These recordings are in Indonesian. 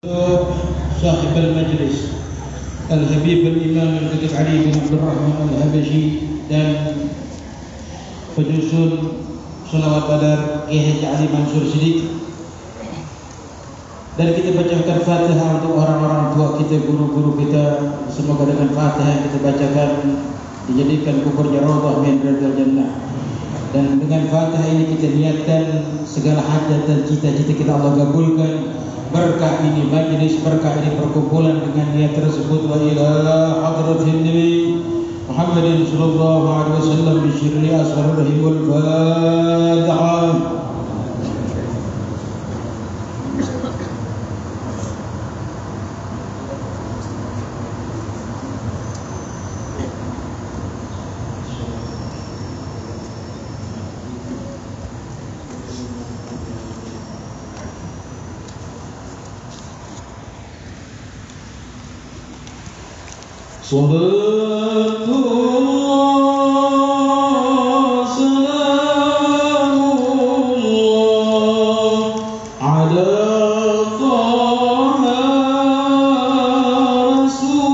صاحب المجلس الحبيب الإمام الكاتب علي bin Abdul Rahman Al-Habashi dan penyusun Shalawat Badar Kiai Haji Ali Mansur Siddiq, dan kita bacakan Fatihah untuk orang-orang tua kita, guru-guru kita. Semoga dengan Fatihah yang kita bacakan dijadikan kuburnya raudhah min riyadhil jannah, dan dengan Fatihah ini kita niatkan segala hajat dan cita-cita kita Allah kabulkan. Berkah ini majlis, berkah ini perkumpulan dengan niat tersebut. Wa ila hadratin Nabi Muhammadin sallallahu alaihi wasallam bi syirri asrarihim wal Fatihah. Salatullah salamullah ala taha rasulillah.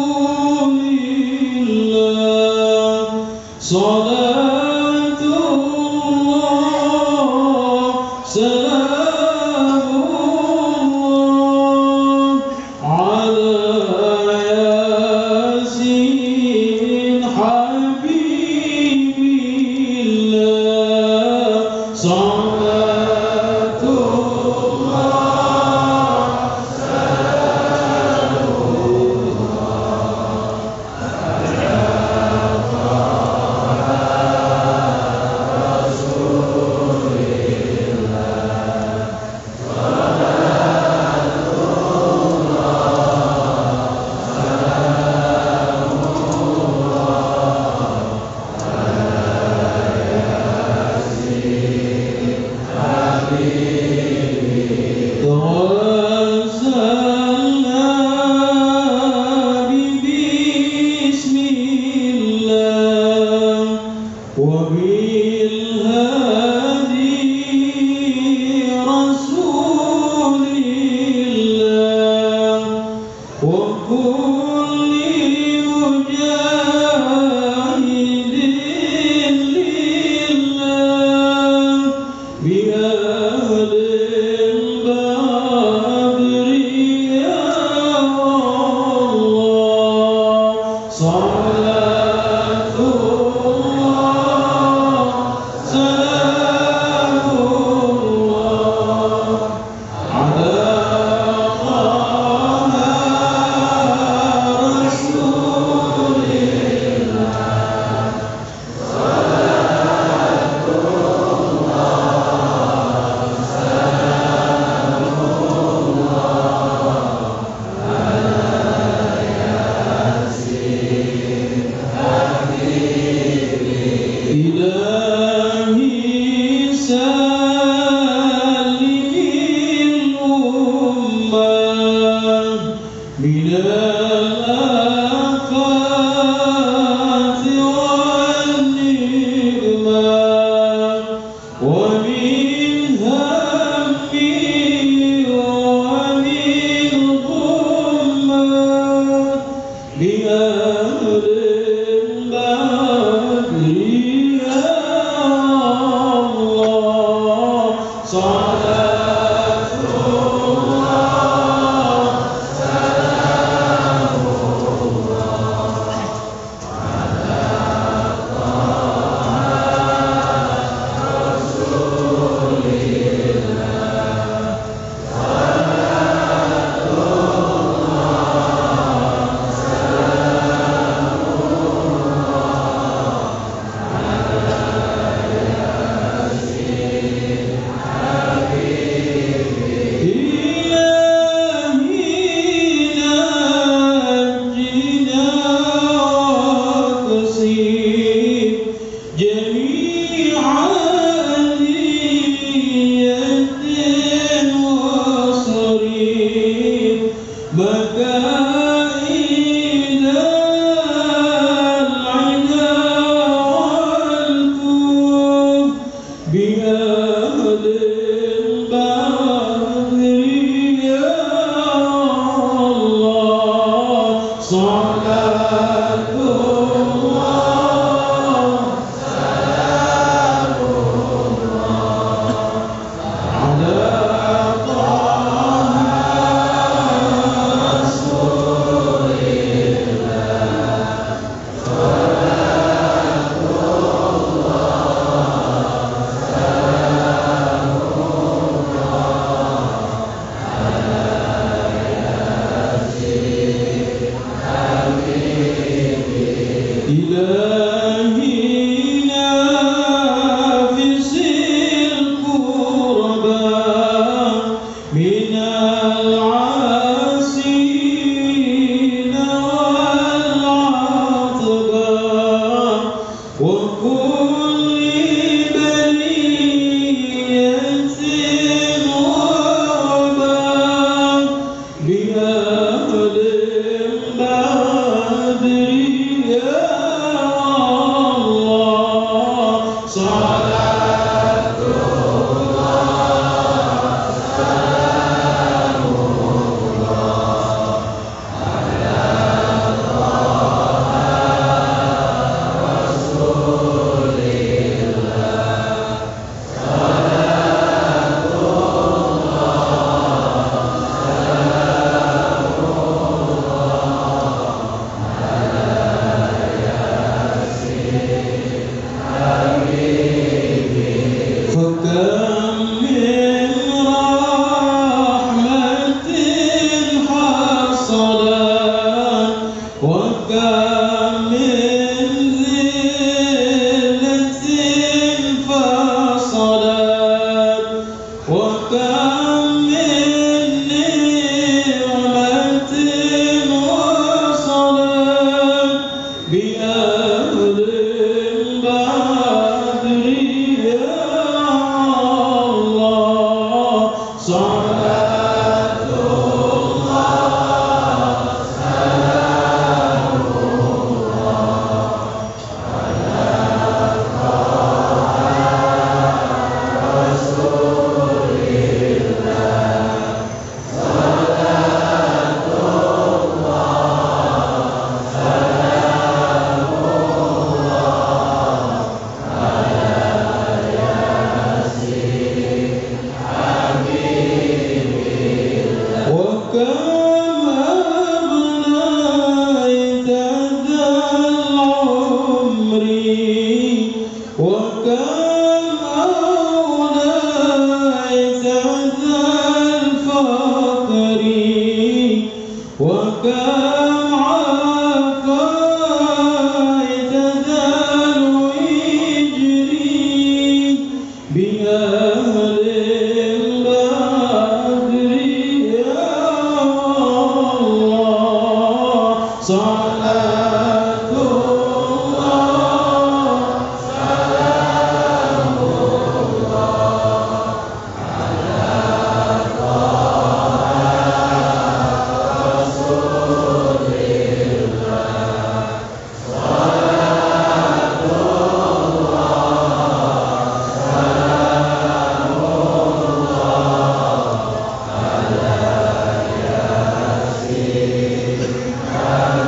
Salatullah salamullah ala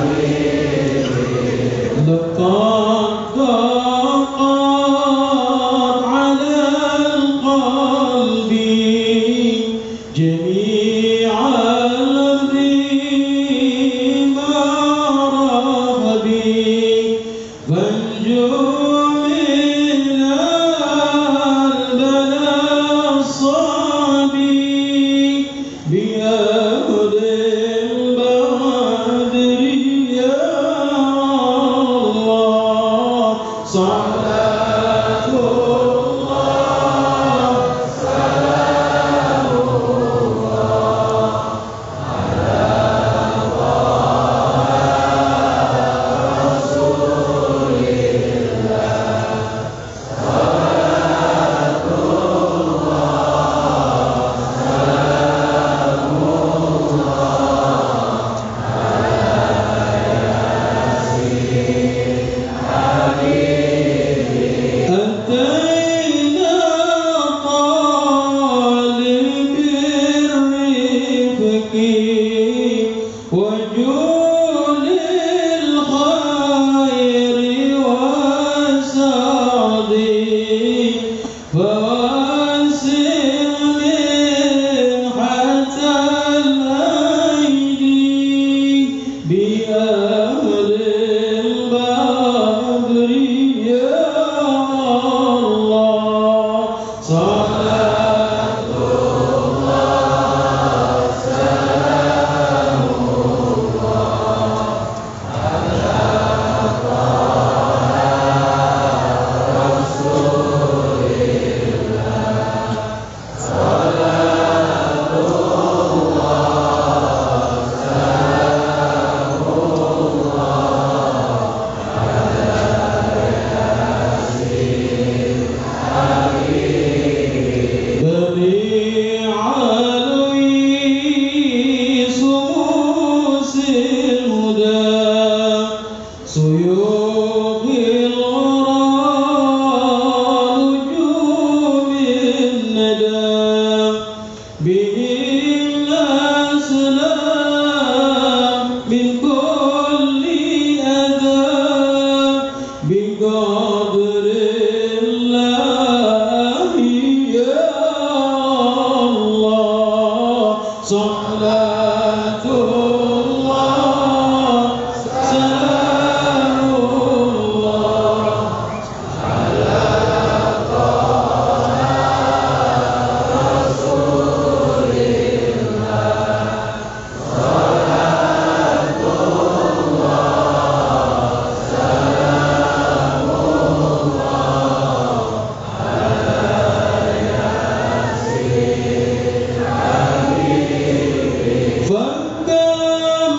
Amin.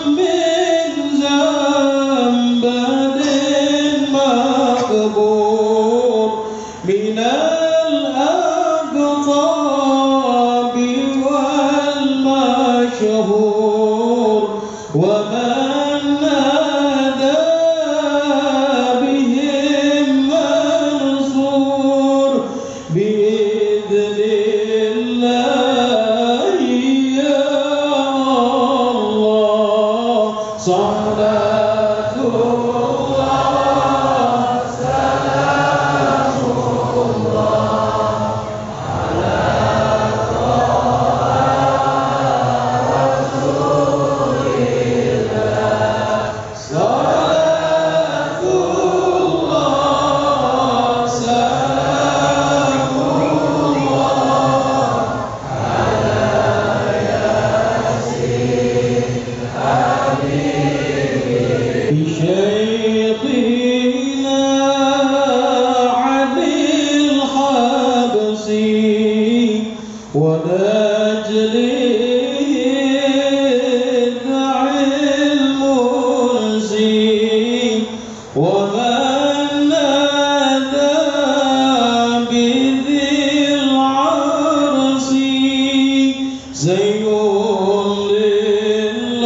من زنبد مقبور من الأقطاب والمشهور ومن نادى بهم منصور بإذن الله يا الله صلاة الله سلام الله على رسول الله صلاة الله سلام الله على ياسين حبيبي بشيخنا علي الحبسي ونجله العلم المرسي ومن نادى بذي العرس زين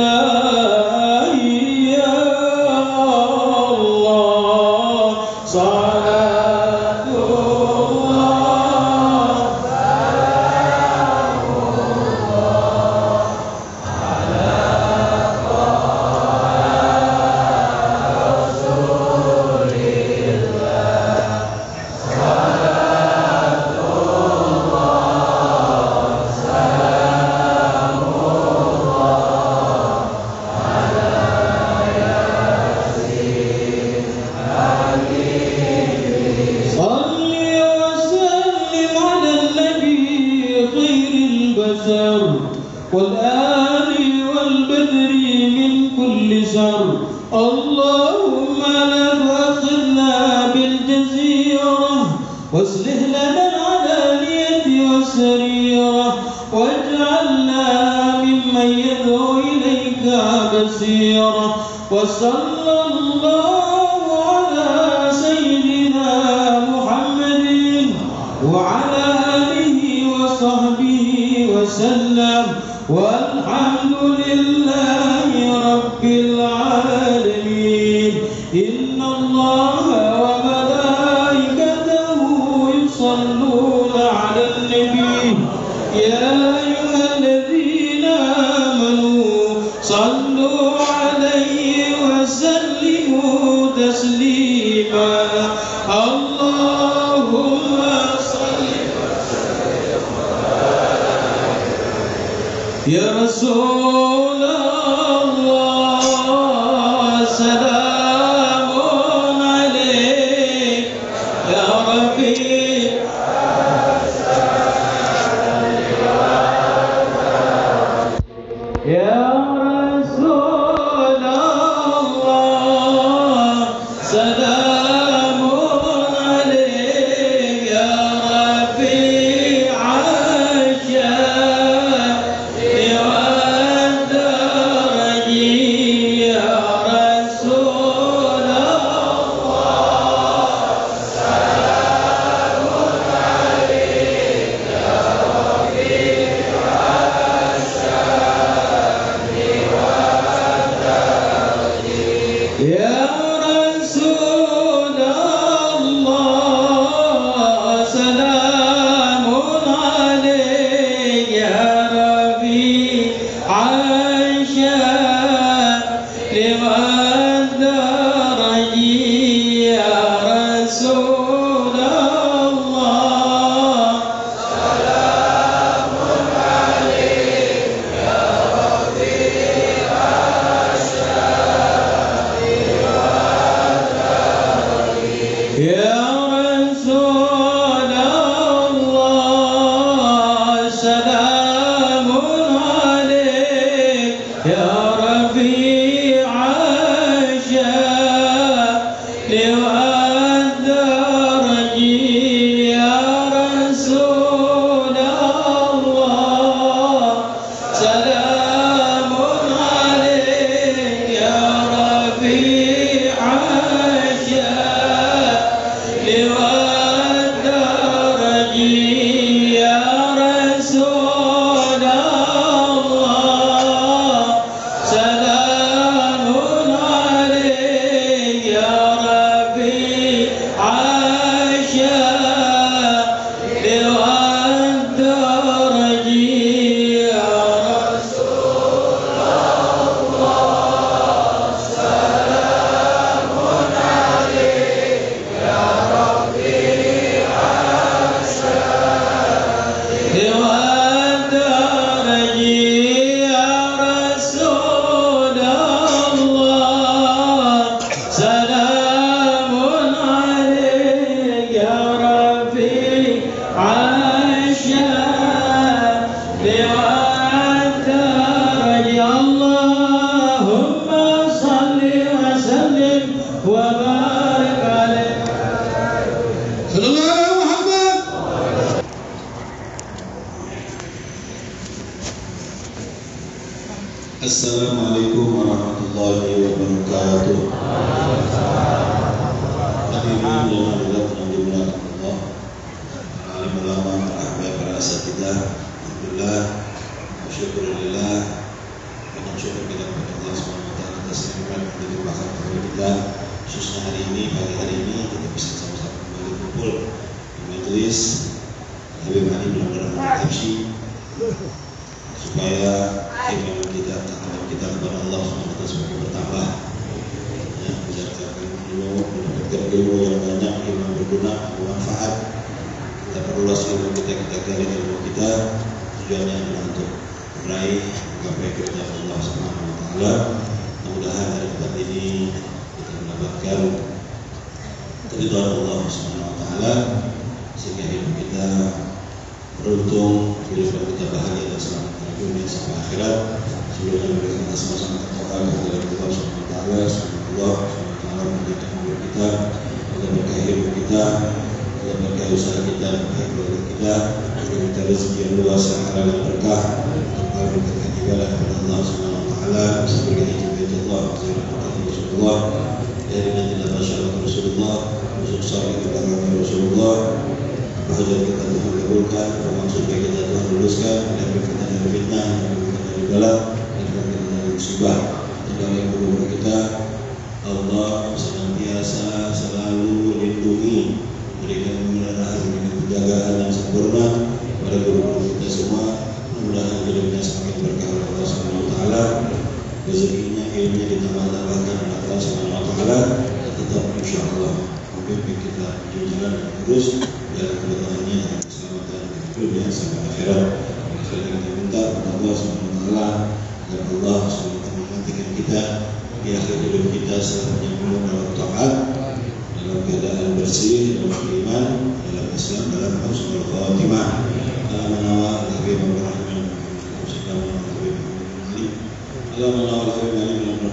لله يا الله صلاة الله سلام الله على رسول الله صلاة الله سلام الله على ياسين حبيبي صل وسلم على النبي خير البشر والآل والبدر من كل شر اللهم لا تؤاخذنا بالجزيرة واصلح لنا العلانية والسريرة واجعلنا ممن يدعو إليك بصيرا وصلى الله على سيدنا محمد وعلى آله وصحبه وسلم والحمد لله رب العالمين إن الله وملائكته يصلون على النبي يا أيها الذين آمنوا صلوا عليه وسلموا تسليما اللهم صل يا رسول الله سلام عليك يا ربي يا رسول الله سلام عليك يا رفيع الشان والدرج يا رسول الله سلام عليك يا رفيع الشان والدرج يا رسول الله سلام عليك يا رفيع الشان والدرج يا رسول الله سلام عليك يا رفيع الشان والدرج يا رسول الله سلام عليك يا رفيع الشان والدرج يا رسول الله سلام عليك Assalamualaikum warahmatullahi wabarakatuh. Hadirin dan hadirat yang dimuliakan Allah, para alim ulama, para asatidzah, alhamdulillah, syukurillah, kita bersyukur kepada Allah Subhanahu wa taala atas nikmat yang dilimpahkan kepada kita. Khususnya hari ini, pagi hari ini kita bisa sama-sama kembali kumpul di majelis Habib Ali bin Muhammad Habsyi supaya iman kita, takwa kita kepada Allah SWT semakin bertambah, ya, berdasarkan ilmu, mendapatkan ilmu yang banyak, ilmu berguna, bermanfaat. Kita perluas ilmu kita gali ilmu kita, tujuannya adalah untuk meraih menggapai keridhaan Allah SWT. Mudah-mudahan dari tempat ini kita mendapatkan keridhaan Allah SWT sehingga hidup kita beruntung, kehidupan kita bahagia dan selamat dunia sampai akhirat. Sebelumnya memberikan sama-sama berdoa kepada Allah Subhanahu wa taala, semoga Allah Subhanahu wa taala menjadikan hidup kita, agar berkah ilmu kita, agar berkah usaha kita, berkah keluarga kita, agar kita rezeki yang luas, yang halal dan berkah, agar berkah ibadah kepada Allah Subhanahu wa taala, bisa berkah Allah, ziarah Rasulullah, dari nanti masyaallah Rasulullah, masuk surga kepada Rasulullah. Hajat kita Tuhan kabulkan, maksud kita Tuhan luluskan, dan kita dari fitnah, dan kita dari bala, dan kita dari musibah. Segala yang buruk kita, Allah senantiasa selalu lindungi, berikan pemeliharaan, berikan penjagaan yang sempurna pada guru-guru kita semua. Mudah-mudahan hidupnya semakin berkah oleh Allah Subhanahu wa taala, rezekinya, ilmunya ditambah-tambahkan oleh Allah Subhanahu wa taala, tetap insyaallah membimbing kita di jalan yang lurus, dalam kebenarannya dan keselamatan dunia sampai akhirat. Sekali kita minta kepada Allah Subhanahu wa taala agar Allah Subhanahu wa taala mematikan kita di akhir hidup kita selamanya penuh dalam taat, dalam keadaan bersih, dalam iman, dalam Islam, dalam husnul khatimah. Amanah Habib Rahman Allahumma la ilaha illa anta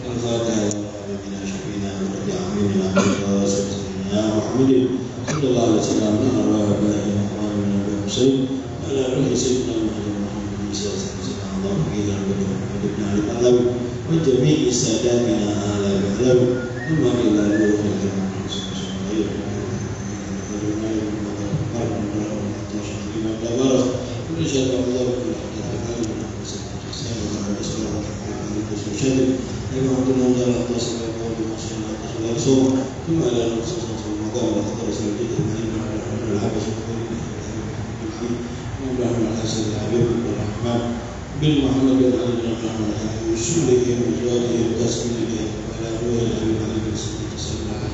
Al-Fatihah. Muhammadin sallallahu alaihi wasallam wa ala alihi wa sahbihi ala alihi sayyidina Muhammad sallallahu alaihi wasallam wa jami'i sadatina ala al-alam wa ila بالمحمد عليه الرحمن وشوره وجواته وتسميته وعلى روح الحبيب عليه الصلاه والسلام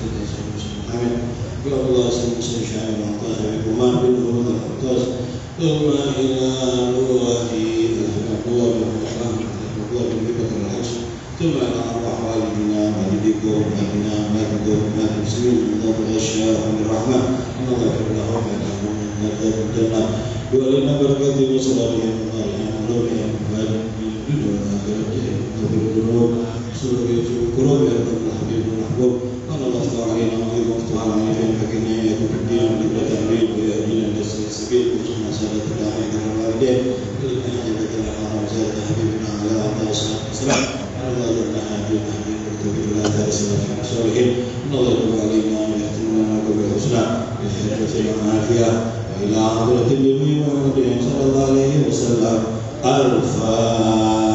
امين. يا الله سبحانه وتعالى وعطاه وما بالورود القطاس ثم الى روحه الحقوق والرحمه والقوه بالبكر العيش ثم على ارواح والدنا والديكم والدنا والدكم والمسلمين من ذات الاشياء والرحمه الله يغفر لهم ويرحمهم من ذات الجنه ولنا بركاته وصلاتهم وعليهم ونورهم وعليهم من الدنيا والآخرة وبالقلوب سرور القلوب يا رب الحبيب المحبوب قال الله افتح علينا وعليكم افتح علينا في الحكمة يكون الدين ولله تأمين ويهدينا للسبيل السبيل وصلنا سادة الداعين والوالدين ولله حجبة الأحرام وزادة حبيبنا على أعطاء الصلاة والسلام الله جعلنا حبيب حبيب وتوفيق لا ترسل في أسرارهم الله يتوب علينا ويختم لنا بالحسنى بخير وعافية إلى حضرة النبي محمد صلى الله عليه وسلم. الفاتحة.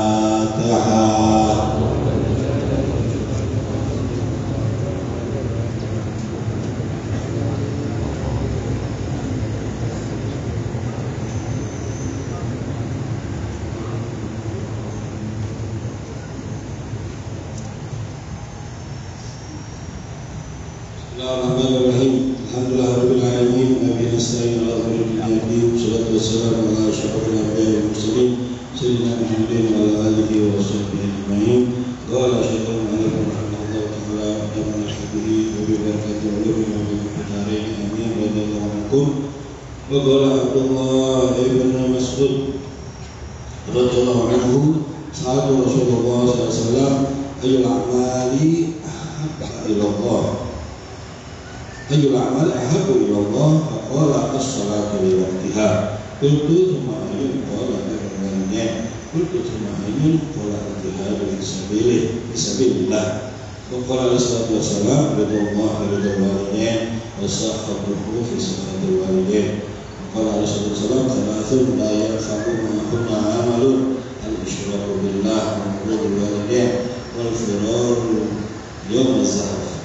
Bismillahirrahmanirrahim. Alhamdulillahirabbil alamin. Nabi nasta'in ala al-mursalin. Wassalatu wassalamu ala asyrafil anbiya'i wal mursalin sayyidina Muhammadin wa ala alihi wa sahbihi ajma'in. Qala syaikhul mu'allif rahimahullah ta'ala wa nashkuruhu wa bi barakatihi wa bi fitarihi amin wa radhiyallahu ankum. Wa qala Abdullah ibn Mas'ud radhiyallahu anhu sa'atu Rasulullah sallallahu alaihi wasallam ayyul a'mali ahabba ila Allah. Ayyul a'mal ahabbu ila Allah faqala as-salatu li waqtiha Qultu thumma ayyun qala birrul Qultu thumma ayyun qala al-jihadu fisabilillah. Wa qala sallallahu alaihi wasallam ridallah ridal walidain wa sakhatuhu fi sakhatil walidain. Wa qala sallallahu alaihi wasallam thalathun la yanfa'u ma kunna amalun al-isyraku billah wa ridal walidain wal firaru yawm az-zahf.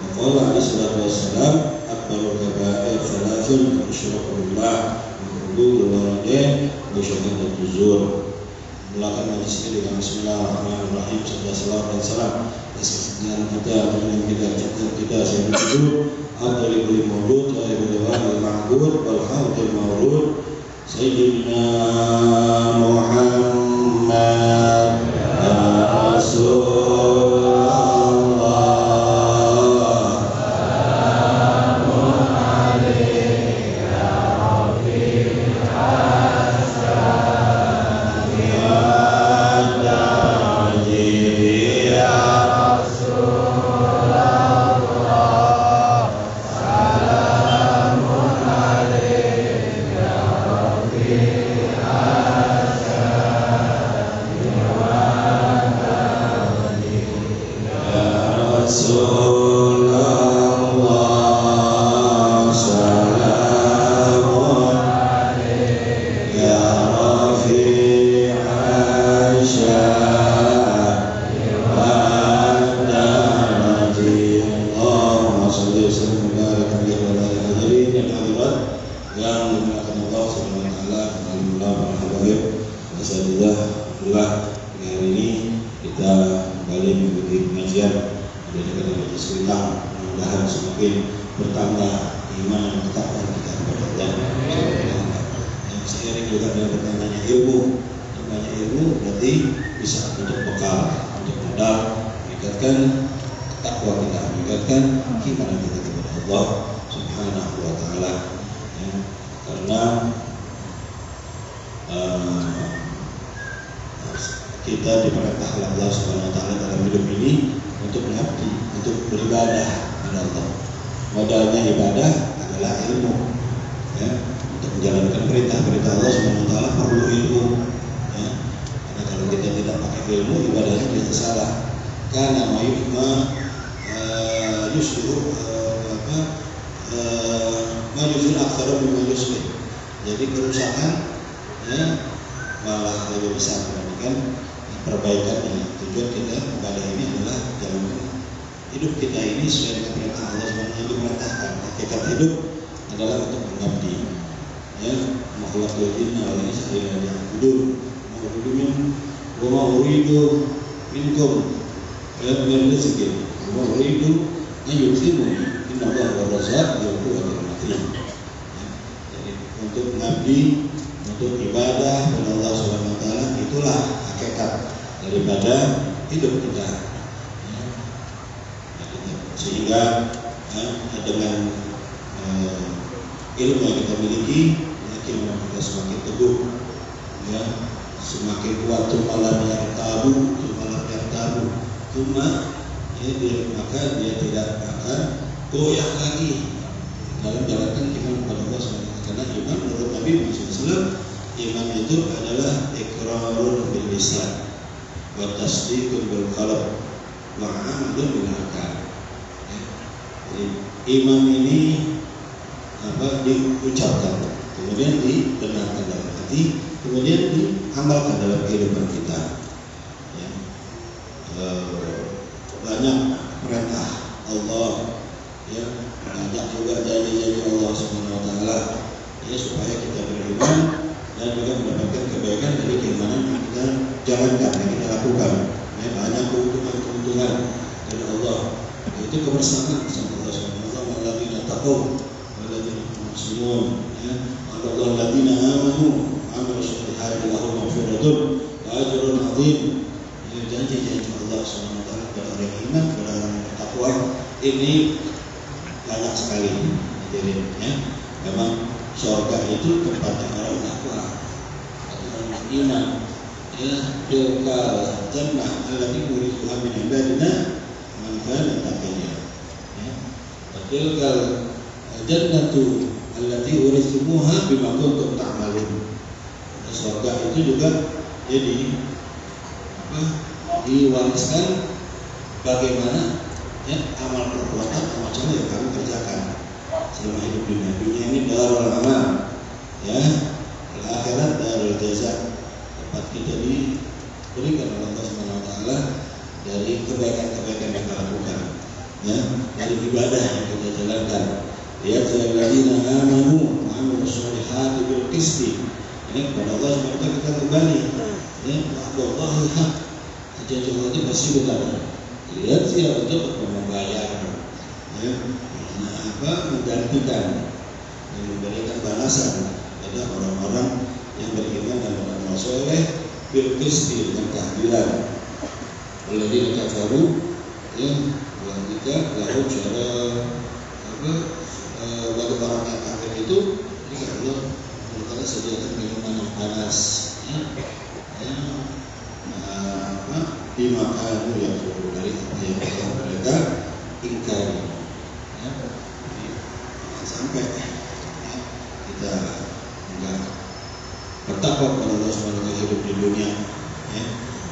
Wa qala sallallahu alaihi wasallam akbarul kaba'ir thalathun al-isyraku billah wa syahadatu zur. Mulakan majlis ini dengan bismillahirrahmanirrahim. Sallallahu alaihi wasallam. Sekian kita dengan kita saya bersyukur Abdul Ibrahim Maulud wa Ibrahim Al-Ma'bud wal Hawdul Maulud Sayyidina Muhammad ya Rasulullah. Kita diperintah oleh Allah Subhanahu wa taala dalam hidup ini untuk mengabdi, untuk beribadah kepada Allah. Modalnya ibadah adalah ilmu. Ya, untuk menjalankan perintah-perintah Allah Subhanahu wa taala perlu ilmu. Ya. Karena kalau kita tidak pakai ilmu, ibadahnya bisa salah. Karena majusul aktsara mimma yuslih. Jadi kerusakan ya malah lebih besar dibandingkan perbaikannya. Tujuan kita ibadah ini adalah jalan hidup kita ini sesuai dengan perintah Allah Subhanahu wa taala diperintahkan. Hakikat hidup adalah untuk mengabdi. Ya, makhlukul jinna wal insa illa liya'budun. Wa ma uridu minkum min rizqin wa ma uridu an yutimuni inna Allaha ar-razzaq dzul quwwatil matin. Jadi untuk mengabdi, untuk ibadah kepada Allah Subhanahu wa taala itulah hakikat daripada hidup kita. Sehingga dengan ilmu yang kita miliki, yakin kita semakin teguh, ya, semakin kuat. Malam yang tabu, cuma maka dia tidak akan goyah lagi dalam jalankan iman kepada Allah SWT. Karena iman menurut Nabi Muhammad SAW, iman itu adalah iqrarun bil lisan wa tasdiqun bil qalb wa amalun bil arkan. Jadi iman ini diucapkan, kemudian dibenarkan dalam hati, kemudian diamalkan dalam kehidupan kita. Ya. Banyak perintah Allah, ya, banyak juga janji-janji Allah Subhanahu wa taala, ya, supaya kita beriman dan juga mendapatkan kebaikan dari keimanan yang kita jalankan, yang kita lakukan. Ya, banyak keuntungan dari Allah. Itu kebersamaan sama Allah Subhanahu wa taala. Alladzina taqaw walladzina muhsinun, ya, Allahu alladzina amanu wa amilu sholihati lahum maghfiratun wa ajrun 'adzim. Ya, janji-janji Allah Subhanahu wa taala kepada orang yang iman, kepada orang yang bertakwa ini banyak sekali. Jadi, ya, memang surga itu tempatnya orang takwa, orang iman. Ya, tilkal jannah allati nuridha min ibadina man kana taqiya. Ya, tilkal jannatu allati uristumuha bima kuntum ta'malun. Surga itu juga jadi diwariskan bagaimana ya amal perbuatan macam yang kami kerjakan selama hidup dunia. Dunia ini darul amal, ya, akhirat darul jaza, tempat kita diberikan oleh Allah Subhanahu wa taala dari kebaikan-kebaikan yang kita lakukan, ya, dari ibadah yang kita jalankan. Ya ayyuhalladzina amanu wa amilus solihati bil qisti. Ini kepada Allah Subhanahu wa taala kita kembali. Ya, wa'adallahi haq. Janji Allah itu pasti benar. Lihat siapa untuk membayar, ya, menggantikan dan memberikan balasan pada orang-orang yang beriman dan beramal soleh bil qisti, dengan keadilan. Walladzina kafaru, ya, wa'adika lahum syara bagi orang yang kafir itu, jika Allah berkata sediakan minuman yang panas, ya, dimakan yang dari yang mereka ingkari, ya, sampai kita enggak bertakwa kepada Allah Subhanahu wa taala hidup di dunia, ya.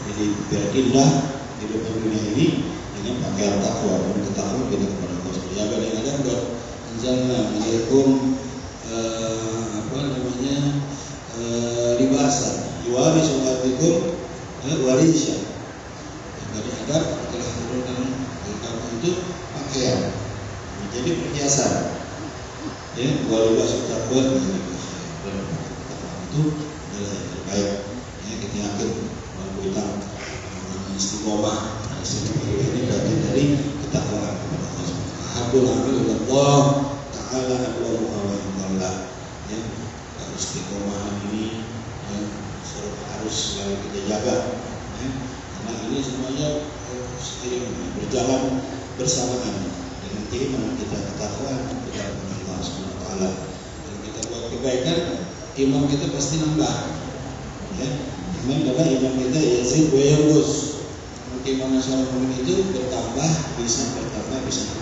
Jadi biar indah hidup di dunia ini dengan pakaian takwa dan ketakwaan kita kepada Allah Subhanahu wa taala. Ya, kadang-kadang buat anzalna alaikum libasan yuwari sholatikum warisya. Dari adab telah turunkan kamu itu pakaian menjadi perhiasan, ya, walibas takwa itu adalah yang terbaik, ya. Kita yakin bahwa kita istiqomah ini bagian dari ketakwaan kepada Allah Subhanahu wa taala. Habul Allah taala aqwamu Allah, ya. Istiqomah ini, ya, harus selalu kita jaga, ya. Karena ini semuanya berjalan bersamaan dengan keimanan kita, ketakwaan kita kepada Allah Subhanahu wa taala. Kalau kita buat kebaikan, iman kita pasti nambah, ya. Iman adalah iman kita yazid wa yanqus. Keimanan seorang mukmin itu bertambah, bisa juga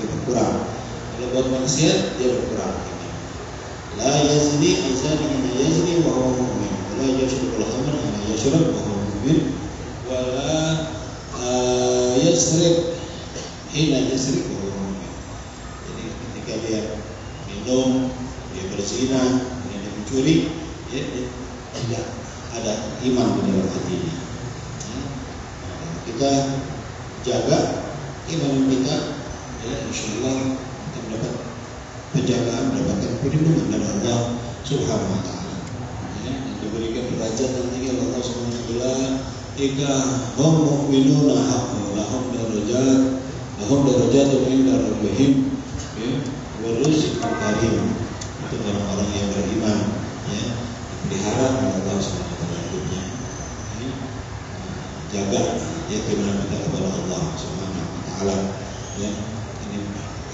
berkurang. Kalau buat manusia dia berkurang. La yazni azani ina yazni wa huwa mu'min, la yashrabul khamra ina yashrab wa huwa mu'min, wa la yasrib hina yasrib wa huwa mu'min. Jadi ketika dia minum, dia berzina, dia mencuri, ya, tidak ada iman di dalam hatinya, ya. Kita jaga iman kita, ya, insyaallah kita mendapat penjagaan, mendapatkan perlindungan dari Allah Subhanahu wa taala, ya, dan diberikan derajat yang tinggi oleh Allah Subhanahu wa taala. Ika hum mu'minuna haqqan lahum darajatun inda rabbihim, ya, wa rizqun karim. Itu orang-orang yang beriman, ya, dipelihara oleh Allah Subhanahu wa taala hidupnya, ya. Jaga, ya, keimanan kita kepada Allah Subhanahu wa taala, ya. Ini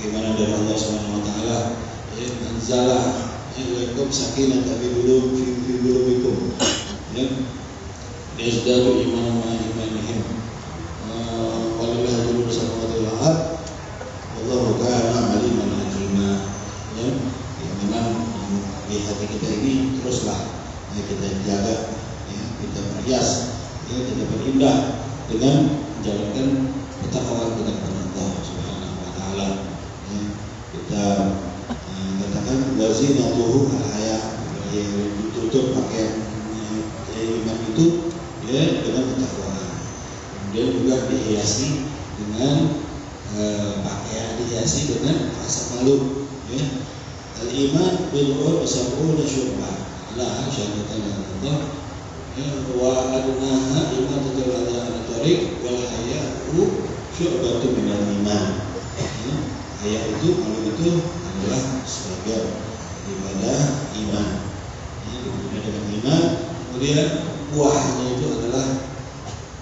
keimanan dari Allah Subhanahu wa taala, ya, anzala ilaikum sakinatan fi qulubikum, ya, yazdadu imanan ma imanihim, walillahi mulku samawati wal ard wallahu kana aliman hakima, ya. Keimanan di hati kita ini teruslah, ya, kita jaga, ya, kita perhias, ya, kita berindah dengan menjalankan ketakwaan kita kepada Allah Subhanahu wa taala, ya. Kita katakan wazinatuhu al-haya, ya, ditutup pakaian iman itu, ya, dengan ketakwaan. Kemudian juga dihiasi dengan pakaian, dihiasi dengan rasa malu, ya. Al-iman bid'un wa sab'una syu'bah la syahadatan Allah, ya, wa adnaha imatatul adha an tariq wal haya'u syu'batun minal iman, ya. Haya itu, malu itu adalah sebagian daripada iman, ya, kemudian dengan iman. Kemudian buahnya itu adalah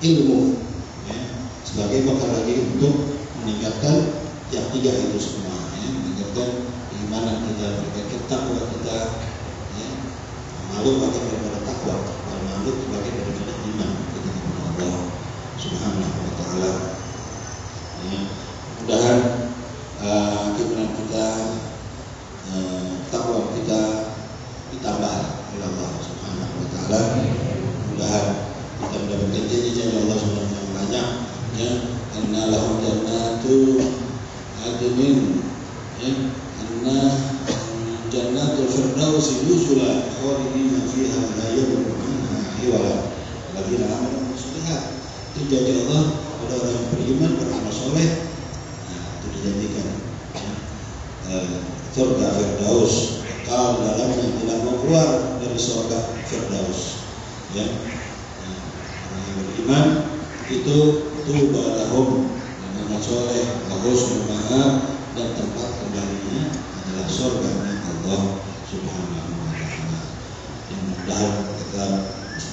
ilmu, ya, sebagai bekal lagi untuk meningkatkan yang tiga itu semua, ya, meningkatkan keimanan kita, meningkatkan takwa kita, ya. Malu bagian daripada takwa, dan malu sebagai daripada iman kita kepada Allah Subhanahu wa taala, ya. Mudah-mudahan keimanan kita, takwa kita mudah-mudahan kita mendapatkan janji-janji Allah Subhanahu wa taala banyak ya, anna lahum jannatu adnin ya, anna jannatul firdausi nuzula khalidina fiha la yabghuna anha hiwala bagi amal muslihat. Itu janji Allah pada orang yang beriman, beramal soleh. Nah, itu dijanjikan ya. Surga Firdaus, kekal dalamnya, tidak mau keluar dari surga Firdaus ya. Nah, orang yang beriman itu tuba lahum, amal soleh, bagus, bermanfaat, dan tempat kembalinya adalah surga Allah Subhanahu wa taala. Yang mudah kita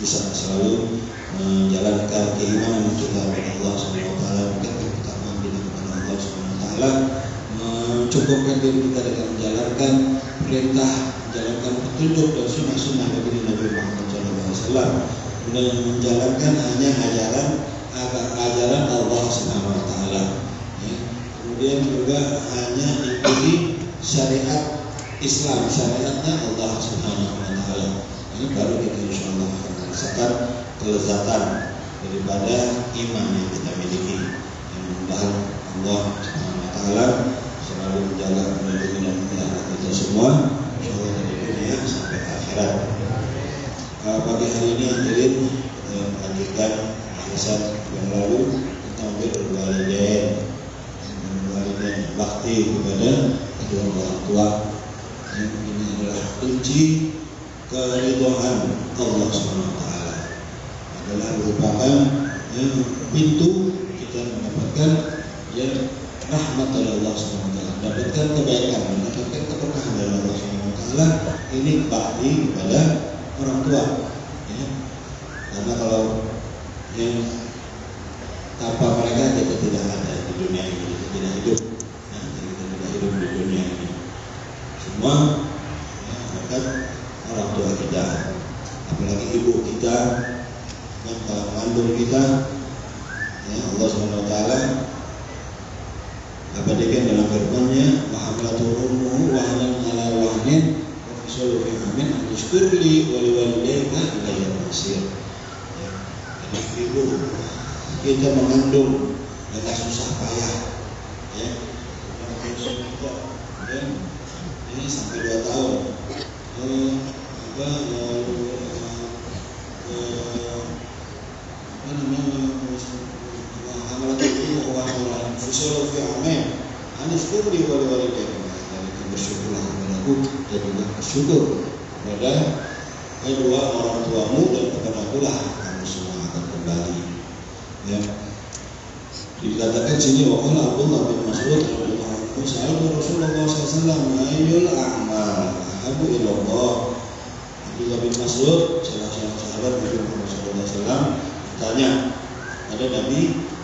bisa selalu menjalankan keimanan kita kepada Allah Subhanahu wa taala, ketakwaan kita kepada Allah Subhanahu wa taala, mencukupkan diri kita dengan menjalankan perintah, menjalankan petunjuk dan sunnah-sunnah Nabi Muhammad SAW, dan menjalankan hanya ajaran Allah Subhanahu wa taala. Ya. Kemudian juga hanya ikuti syariat Islam, syariatnya Allah Subhanahu wa taala. Ini baru kita insyaallah akan merasakan kelezatan daripada iman yang kita miliki. Yang mudah-mudahan Allah Subhanahu wa taala selalu menjaga melindungi dan memelihara kita semua, insyaallah dari dunia sampai akhirat. Pagi hari ini hadirin melanjutkan bahasan yang lalu tentang birrul walidain, bakti kepada kedua orang tua. Yang ini adalah kunci keridhaan Allah Subhanahu wa taala, adalah merupakan pintu kita mendapatkan rahmat dari Allah Subhanahu wa taala, mendapatkan kebaikan, mendapatkan keberkahan dari Allah Subhanahu wa taala. Ini bakti kepada orang tua ya. Karena kalau tanpa mereka kita tidak ada di dunia ini, kita tidak hidup ya, kita tidak hidup di dunia ini. Semua ya, berkat orang tua kita, apalagi ibu kita yang mengandung kita ya. Allah Subhanahu wa taala abadikan dalam firman-Nya, wa hamalatul ummuhu wahnan ala wahnin wa fisaluhu fi amin an yashkurli wa liwalidayka ilayya al-masir. Jadi ibu kita mengandung dengan susah payah ya. Ini sampai 2 tahun bersyukurlah kepadaku dan juga bersyukur kepada kedua orang tuamu dan kepada akulah kamu semua akan kembali ya. Dikatakan sini waqala Abdullah bin Mas'ud radhiyallahu anhu sa'ala Rasulullah sallallahu ayyul a'mal ahabbu ila Allah. Abdullah bin Mas'ud salah seorang sahabat Nabi Muhammad sallallahu alaihi wasallam bertanya pada Nabi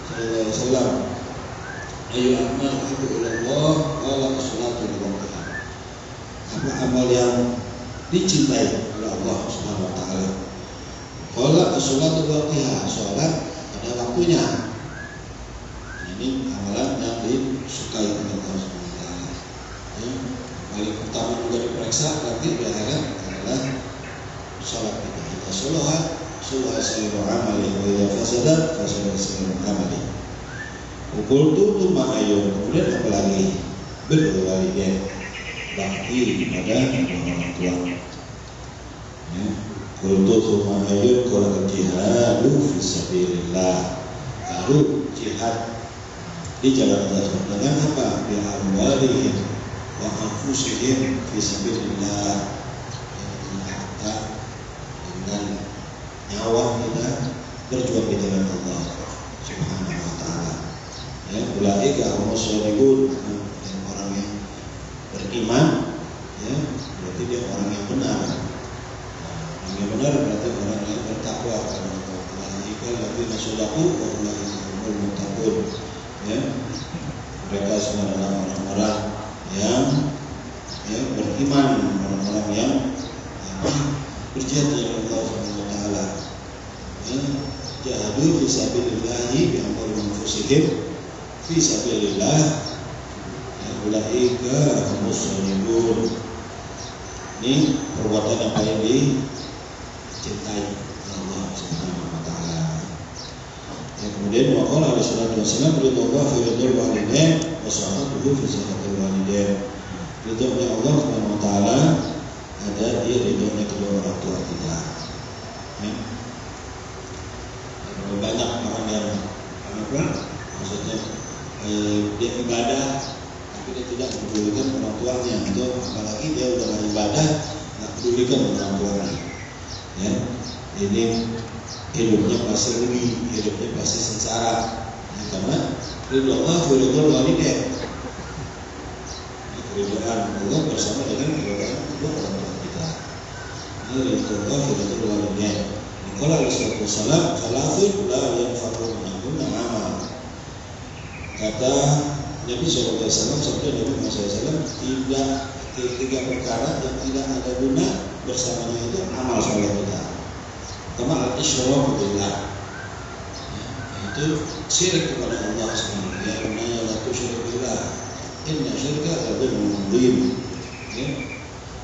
sallallahu alaihi wasallam, ayyul a'mal ahabbu ila Allah? Qala as-salatu li waqtiha. Apa amal yang dicintai oleh Allah Subhanahu wa taala? Qala as-salatu li waqtiha, salat pada waktunya. Ini amalan yang disukai oleh Allah Subhanahu wa taala. Ya, paling pertama juga diperiksa nanti di akhirat adalah salat kita. Kita salat seluruh amali wa idza fasadat seluruh amali. Ukul tu ma'ayun. Kemudian apa lagi? Birrul walidain, bakti kepada orang tua. Ya, kultu ma'ayun qala jihadu fisabilillah. Baru jihad di jalan Allah dengan apa? Bi amwalihim wa anfusihim fisabilillah. Harta dengan nyawa kita berjuang di jalan Allah Subhanahu wa taala. Ya, ulaika humus sholihin, orang yang beriman ya, berarti dia orang yang benar. Orang yang benar berarti orang yang bertakwa kepada Allah. Ulaika alladzina shadaqu wa ulaika humul muttaqun. Ya, mereka semua adalah orang-orang yang beriman, orang-orang yang berjihad di jalan Allah Subhanahu wa taala. Ya, jahadu fi sabilillah bi amwalihim anfusihim fi sabilillah. Ya, ulaika humus sholihin. Ini perbuatan yang paling dicintai Allah Subhanahu Kemudian waqala alaihi salatu wasallam ridha fi ridhil walidain wa sa'atuhu fi sa'atil walidain. Ridhonya Allah Subhanahu wa taala ada di ridhonya kedua orang tua kita. Banyak orang yang maksudnya dia ibadah tapi dia tidak mempedulikan orang tuanya, itu apalagi dia udah ibadah nggak pedulikan orang tuanya. Ya, ini hidupnya pasti rugi, hidupnya pasti sengsara. Ya, karena ridho Allah ridho walidain, keridhaan Allah bersama dengan keridhaan kedua orang tua kita. Ridho Allah ridho walidain. Kalau Rasulullah SAW, salafun la yanfa'u minhum amal. Kata Nabi SAW, sabda Nabi SAW, tiga perkara yang tidak ada guna bersamanya itu amal soleh kita. Pertama al-isyraku billah, itu syirik kepada Allah SWT. Ya bunayya la tusyrik billah, inna syirka la dzulmun adzim.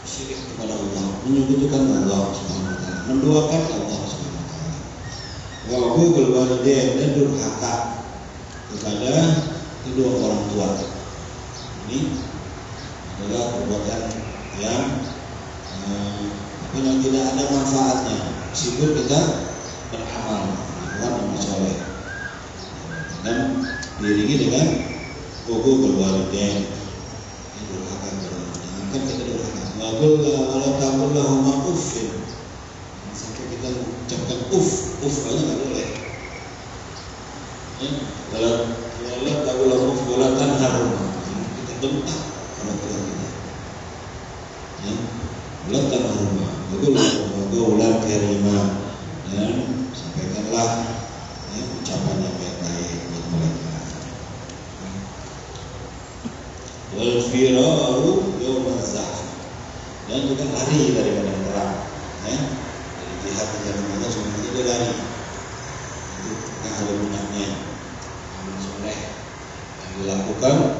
Syirik kepada Allah, menyekutukan Allah SWT, menduakan Allah SWT. Wa uququl walidain, dan durhaka kepada kedua orang tua. Ini adalah perbuatan yang tidak ada manfaatnya meskipun kita beramal amal soleh, dan diiringi dengan uququl walidain, durhaka kepada orang tua. Jangankan kita durhaka, wa qul taqul lahum uffin, sampai kita ucapkan uff aja nggak boleh. Kalau Allah tahu lahum wala tanharhum, kita bentak orang tua kita. Wala tanharhum, qaulan karima, dan sampaikanlah ucapan yang baik-baik buat mereka. Wal firaru yawma zahf, dan juga lari dari medan perang. Dari jihad di jalan Allah semuanya itu lari. Itu yang ada gunanya. Amal soleh yang dilakukan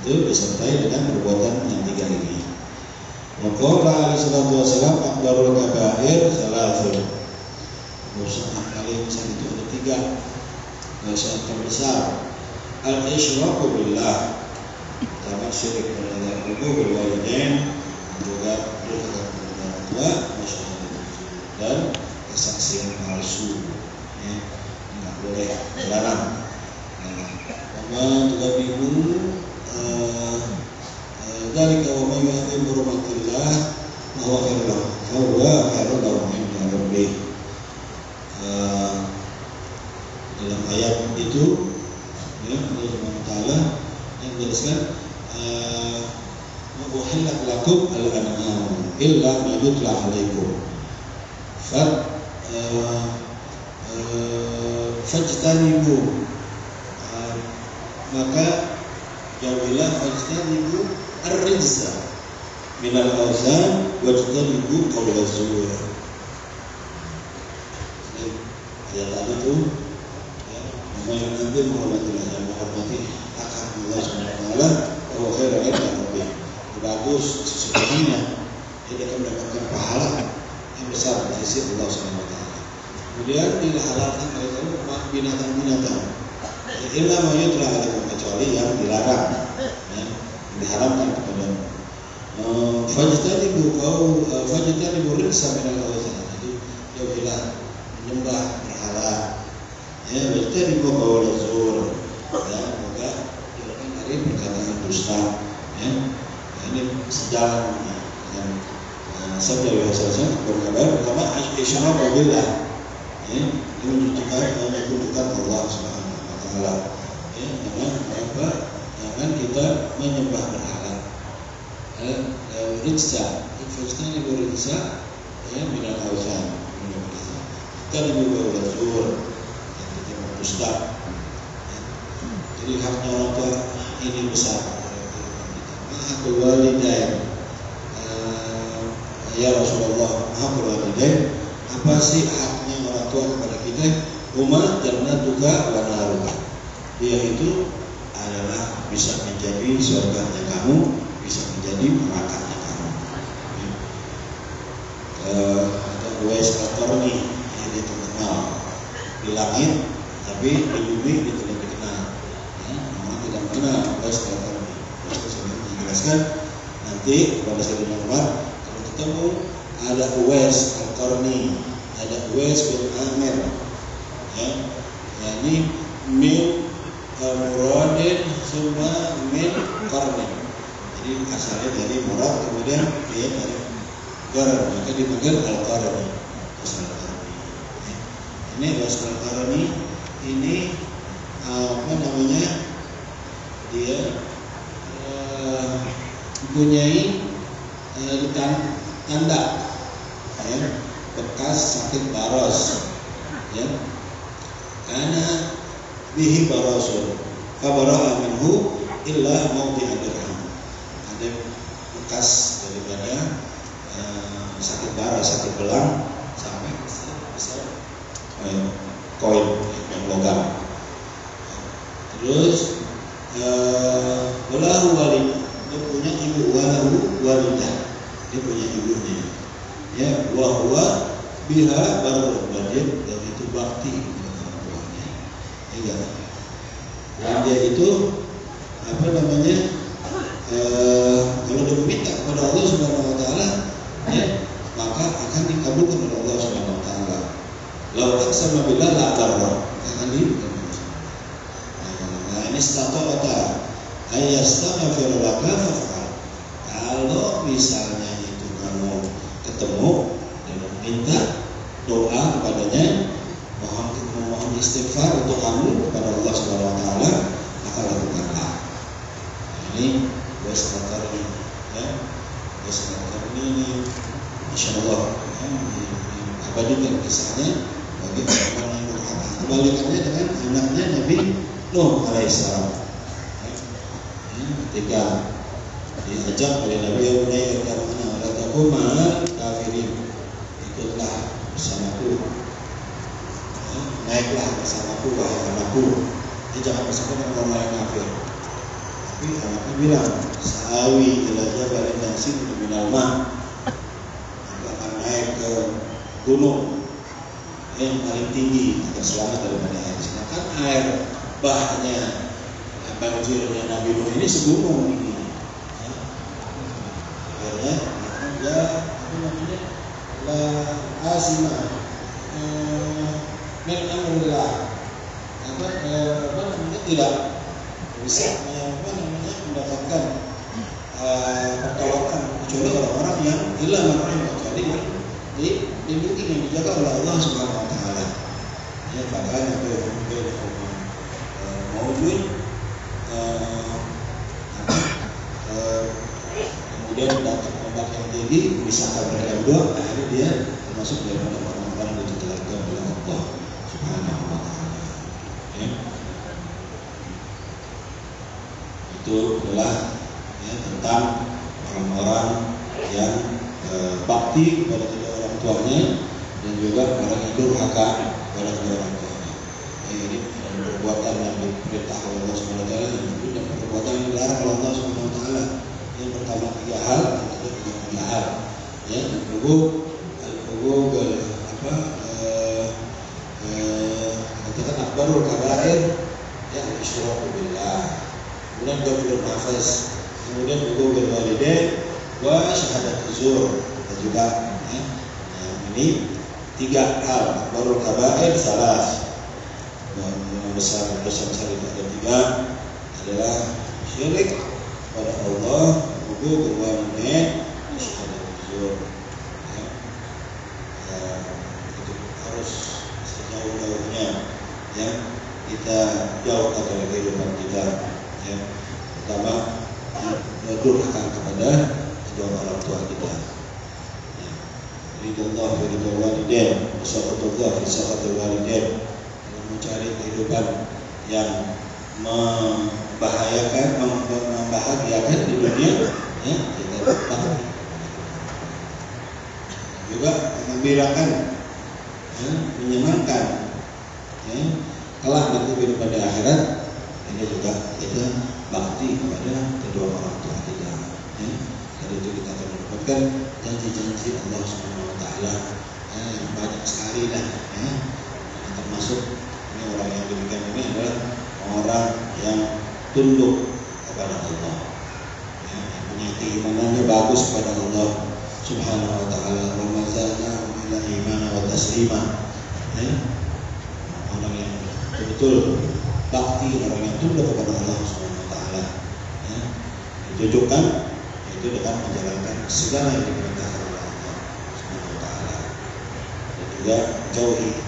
itu disertai dengan perbuatan yang tiga ini. Waqala alaihi salatu wasallam akbarul kabair salasun. Dosa yang paling besar itu ada tiga. Dosa yang terbesar al-isyraku billah, pertama syirik kepada Allah, uququl walidain, juga durhaka kepada orang tua, dan kesaksian palsu. Nggak boleh, dilarang. Wa tuqaddimu dzalika wa may yu'azzim hurumatillah fa huwa khairun lahu 'inda rabbih. Dalam ayat itu Allah Subhanahu wa taala yang menjelaskan wa uhillat lakum al-an'am illa ma yutla 'alaikum fajtanibu, maka jauhilah fajtanibu ar-rijza minal awsan wajtanibu qawla zur. Ayat tadi itu mengambil menghormatilah dan menghormati akad Allah Subhanahu wa taala, wa khairu inda rabbih, bagus sesungguhnya dia akan mendapatkan pahala yang besar di sisi Allah Subhanahu wa taala. Kemudian dihalalkan oleh kamu binatang-binatang. Illa ma yutla alaikum, kecuali yang dilarang, diharamkan kepadamu. Fajtanibu rijsa minal awsan, itu jauhilah menyembah berhala. Wajtanibu qawla zur, maka jauhkan dari perkataan dusta. Ini sejalan dengan sabda Rasulullah berkabar pertama isyraku billah, menyekutukan Allah Subhanahu wa taala. Jangan kita menyembah berhala. Rijsa, fajtanibu rijsa minal awsan, tanibu qawla zur, dusta. Jadi haknya orang tua ini besar. Hakul walidain, ya Rasulullah, hakul walidain, apa sih haknya orang tua kepada kita? Huma jannatuka wa naruka, yaitu adalah bisa menjadi surganya kamu, bisa menjadi nerakanya kamu. Ada Uwais Al-Qarni yang terkenal di langit tapi di bumi dia tidak dikenal. Orang tidak mengenal Uwais Al-Qarni. Rasul SAW menjelaskan nanti kepada Sayyidina Umar, kalau ketemu ada Uwais Al-Qarni, ada Uwais bin Amir, ini min muradin summa min qarnin. Jadi asalnya dari murad, kemudian dia dari qaran, maka dipanggil Al-Qarni. Ini Uwais Al-Qarni ini dia mempunyai tanda bekas sakit baros, karena bihi barosun fabara'a minhu illa mawdi'a dirham. Ada bekas daripada sakit baros, sakit belang sampai besar koin yang logam. Terus walahu walid, dia punya ibu, walahu walidah, dia punya ibunya, wa huwa biha barur, dan dia itu bakti kepada orang tuanya. Dan dia itu kalau dia meminta kepada Allah Subhanahu Wa Taala, maka akan dikabulkan oleh Allah Subhanahu Wa Taala. Lau aqsama billah la barra, akan dikabulkan. Nah, ini stata'ata ayyastaghfir laka fa'al. Kalau misalnya itu kamu ketemu dan minta doa kepadanya, memohon istighfar untuk kamu kepada Allah Subhanahu Wa Taala, maka lakukanlah. Ini Uwais Al-Qarni, Uwais Al-Qarni ini, Masya Allah, abadikan kisahnya bagi orang yang berhak. Kebalikannya dengan anaknya Nabi Nuh alaihissalam. Ketika diajak oleh Nabi Yahudi yang mana rataku mahal kafirin, ikutlah bersamaku, naiklah bersamaku wahai anakku, jangan bersama dengan orang yang kafir. Tapi anaknya bilang, sa'awi ila jabalin yansibu minal ma', aku akan naik ke gunung yang paling tinggi agar selamat daripada air. Sedangkan air bahnya banjirnya Nabi Nuh ini segunung ini. Akhirnya dia la azima min amrillah, tidak bisa mendapatkan pertolongan kecuali orang-orang yang illa man kecuali yang dilindungi, yang dijaga oleh Allah Subhanahu Wa Taala. Bahkan maujud kemudian datang ombak yang tinggi misalkan mereka berdua, akhirnya dia termasuk daripada orang-orang yang ditelankan oleh Allah Subhanahu Wa Taala. Itu adalah tentang orang-orang yang bakti kepada kedua orang tuanya dan juga orang yang durhaka kepada kedua orang tuanya. Ini perbuatan yang diperintah oleh Allah Subhanahu Wa Taala dan perbuatan yang dilarang oleh Allah Subhanahu Wa Taala. Yang pertama 3 hal, yang kedua 3 hal. Katakan akbarul kabair, isyraku billah. Kemudian qaulul nafas, kemudian bil walidain wa syahadatuz zur, dan juga ini 3 hal. Akbarul kabair salas, besar besar itu ada 3 adalah syirik pada Allah, hubung walidain, syahadatuz zur. Itu harus sejauh-jauhnya kita jauhkan dari kehidupan kita. Pertama, durhaka kepada kedua orang tua kita. Ridullah fi ridul walidain, sakhatullah fi sakhatil walidain. Mencari kehidupan yang membahagiakan di dunia, kita dapat. Juga mengembirakan, menyenangkan, kelak nanti kehidupan di akhirat. Ini juga kita bakti kepada kedua orang tua kita. Dari itu kita akan mendapatkan janji-janji Allah Subhanahu Wa Taala yang banyak sekali lah. Termasuk ini orang yang tunduk kepada Allah, ya, punya keimanannya bagus kepada Allah Subhanahu wa taala. Wa mazalna ila imana wa taslima. Ya. Orang yang betul bakti, orang yang tunduk kepada Allah Subhanahu wa taala, ya, ditujukan itu dengan menjalankan segala yang diperintahkan oleh Allah Subhanahu wa taala, dan juga jauhi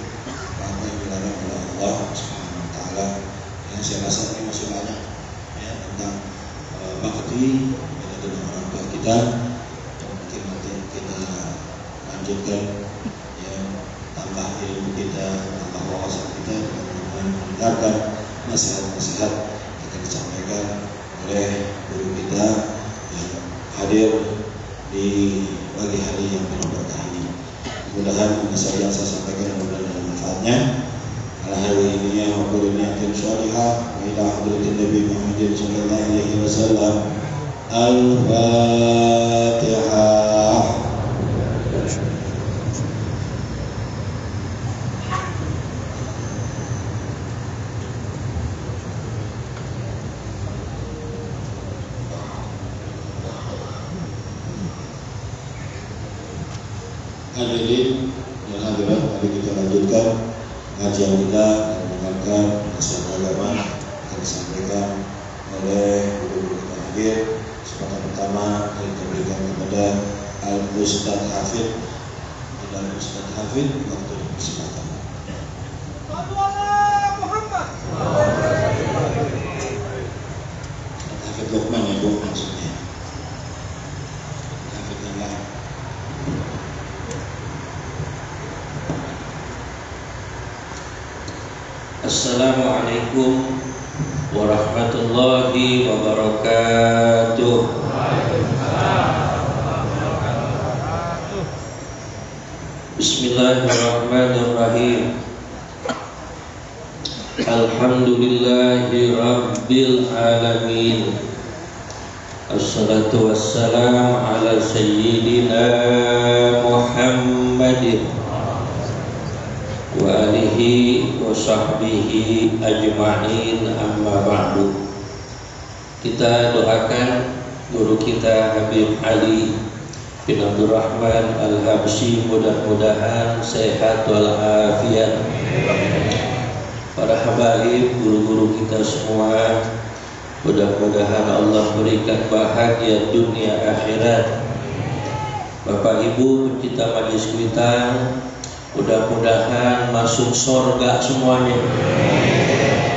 apa yang dilarang oleh Allah Subhanahu wa taala. Yang saya rasa ini masih banyak, ya, tentang bakti dengan orang tua kita. Mungkin nanti kita lanjutkan, ya, tambah ilmu kita, tambah wawasan kita dengan mendengarkan nasihat-nasihat yang akan disampaikan oleh guru kita yang hadir di pagi hari yang penuh berkah ini. Mudah-mudahan yang saya sampaikan mudah-mudahan ada manfaatnya. Alhamdulillah wa qulniyatin shalihah wa ila hadratin Nabi Muhammad sallallahu alaihi wasallam. Al-Fatihah. Hadirin dan hadirat, mari kita lanjutkan kajian kita dan mendengarkan nasihat agama yang disampaikan oleh guru-guru kita hadir. Kesempatan pertama yang kita berikan kepada Al-Ustaz Hafid. Dan Al-Ustaz Hafid waktu kesempatan. Hafid Luqman ya Bu maksudnya. Hafid yang lain. Assalamualaikum warahmatullahi wabarakatuh. Bismillahirrahmanirrahim. Alhamdulillahi rabbil alamin. Assalatu wassalamu ala sayyidina Muhammadin wa alihi wa sahbihi ajma'in, amma ba'du. Kita doakan guru kita Habib Ali bin Abdurrahman Al-Habsyi mudah-mudahan sehat walafiat. Para habaib, guru-guru kita semua, mudah-mudahan Allah berikan bahagia dunia akhirat. Bapak Ibu pencipta majelis kita, mudah-mudahan masuk surga semuanya.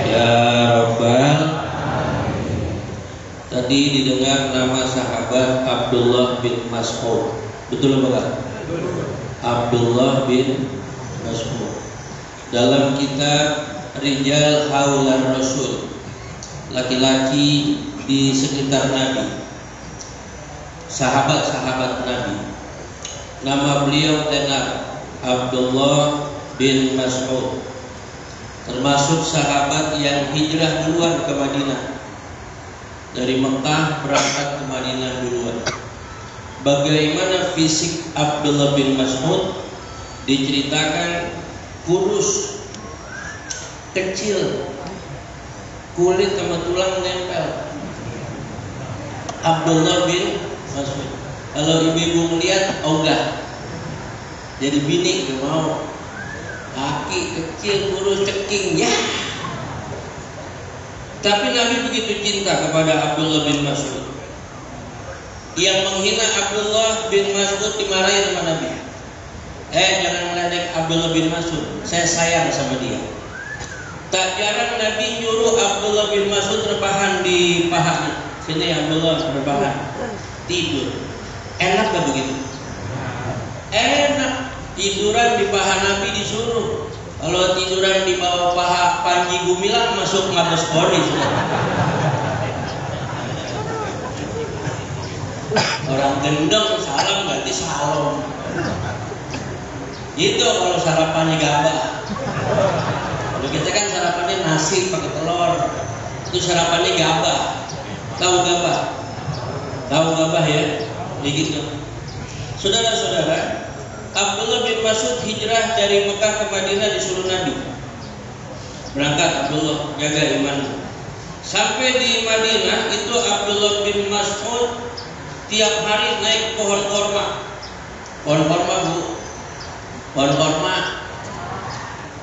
Ya Rabbal. Tadi didengar nama sahabat Abdullah bin Mas'ud. Betul enggak? Abdullah bin Mas'ud. Dalam kitab Rijal Haular Rasul, laki-laki di sekitar Nabi, sahabat-sahabat Nabi, nama beliau tenar Abdullah bin Mas'ud, termasuk sahabat yang hijrah duluan ke Madinah. Dari Mekah berangkat ke Madinah duluan. Bagaimana fisik Abdullah bin Mas'ud? Diceritakan kurus, kecil, kulit sama tulang nempel. Abdullah bin Mas'ud. Kalau ibu-ibu melihat ogah, jadi bini gak mau. Kaki kecil, kurus, ceking, ya. Tapi Nabi begitu cinta kepada Abdullah bin Mas'ud. Yang menghina Abdullah bin Mas'ud dimarahi sama Nabi. Jangan meledek Abdullah bin Mas'ud, saya sayang sama dia. Tak jarang Nabi nyuruh Abdullah bin Mas'ud rebahan di pahanya. Sini Abdullah rebahan, tidur. Enak gak begitu? Enak. Tiduran di paha Nabi disuruh. Kalau tiduran di bawah paha Panji Gumilang masuk Mabes Polri. Orang gendong salam ganti salam. Gitu kalau sarapannya gabah. Kalau kita kan sarapannya nasi pakai telur. Itu sarapannya gabah. Tahu gabah? Tahu gabah ya? Begitu. Saudara-saudara, Abdullah bin Mas'ud hijrah dari Mekah ke Madinah disuruh Nabi. Berangkat Abdullah, jaga iman. Sampai di Madinah itu Abdullah bin Mas'ud tiap hari naik pohon korma. Pohon korma, Bu. Pohon korma.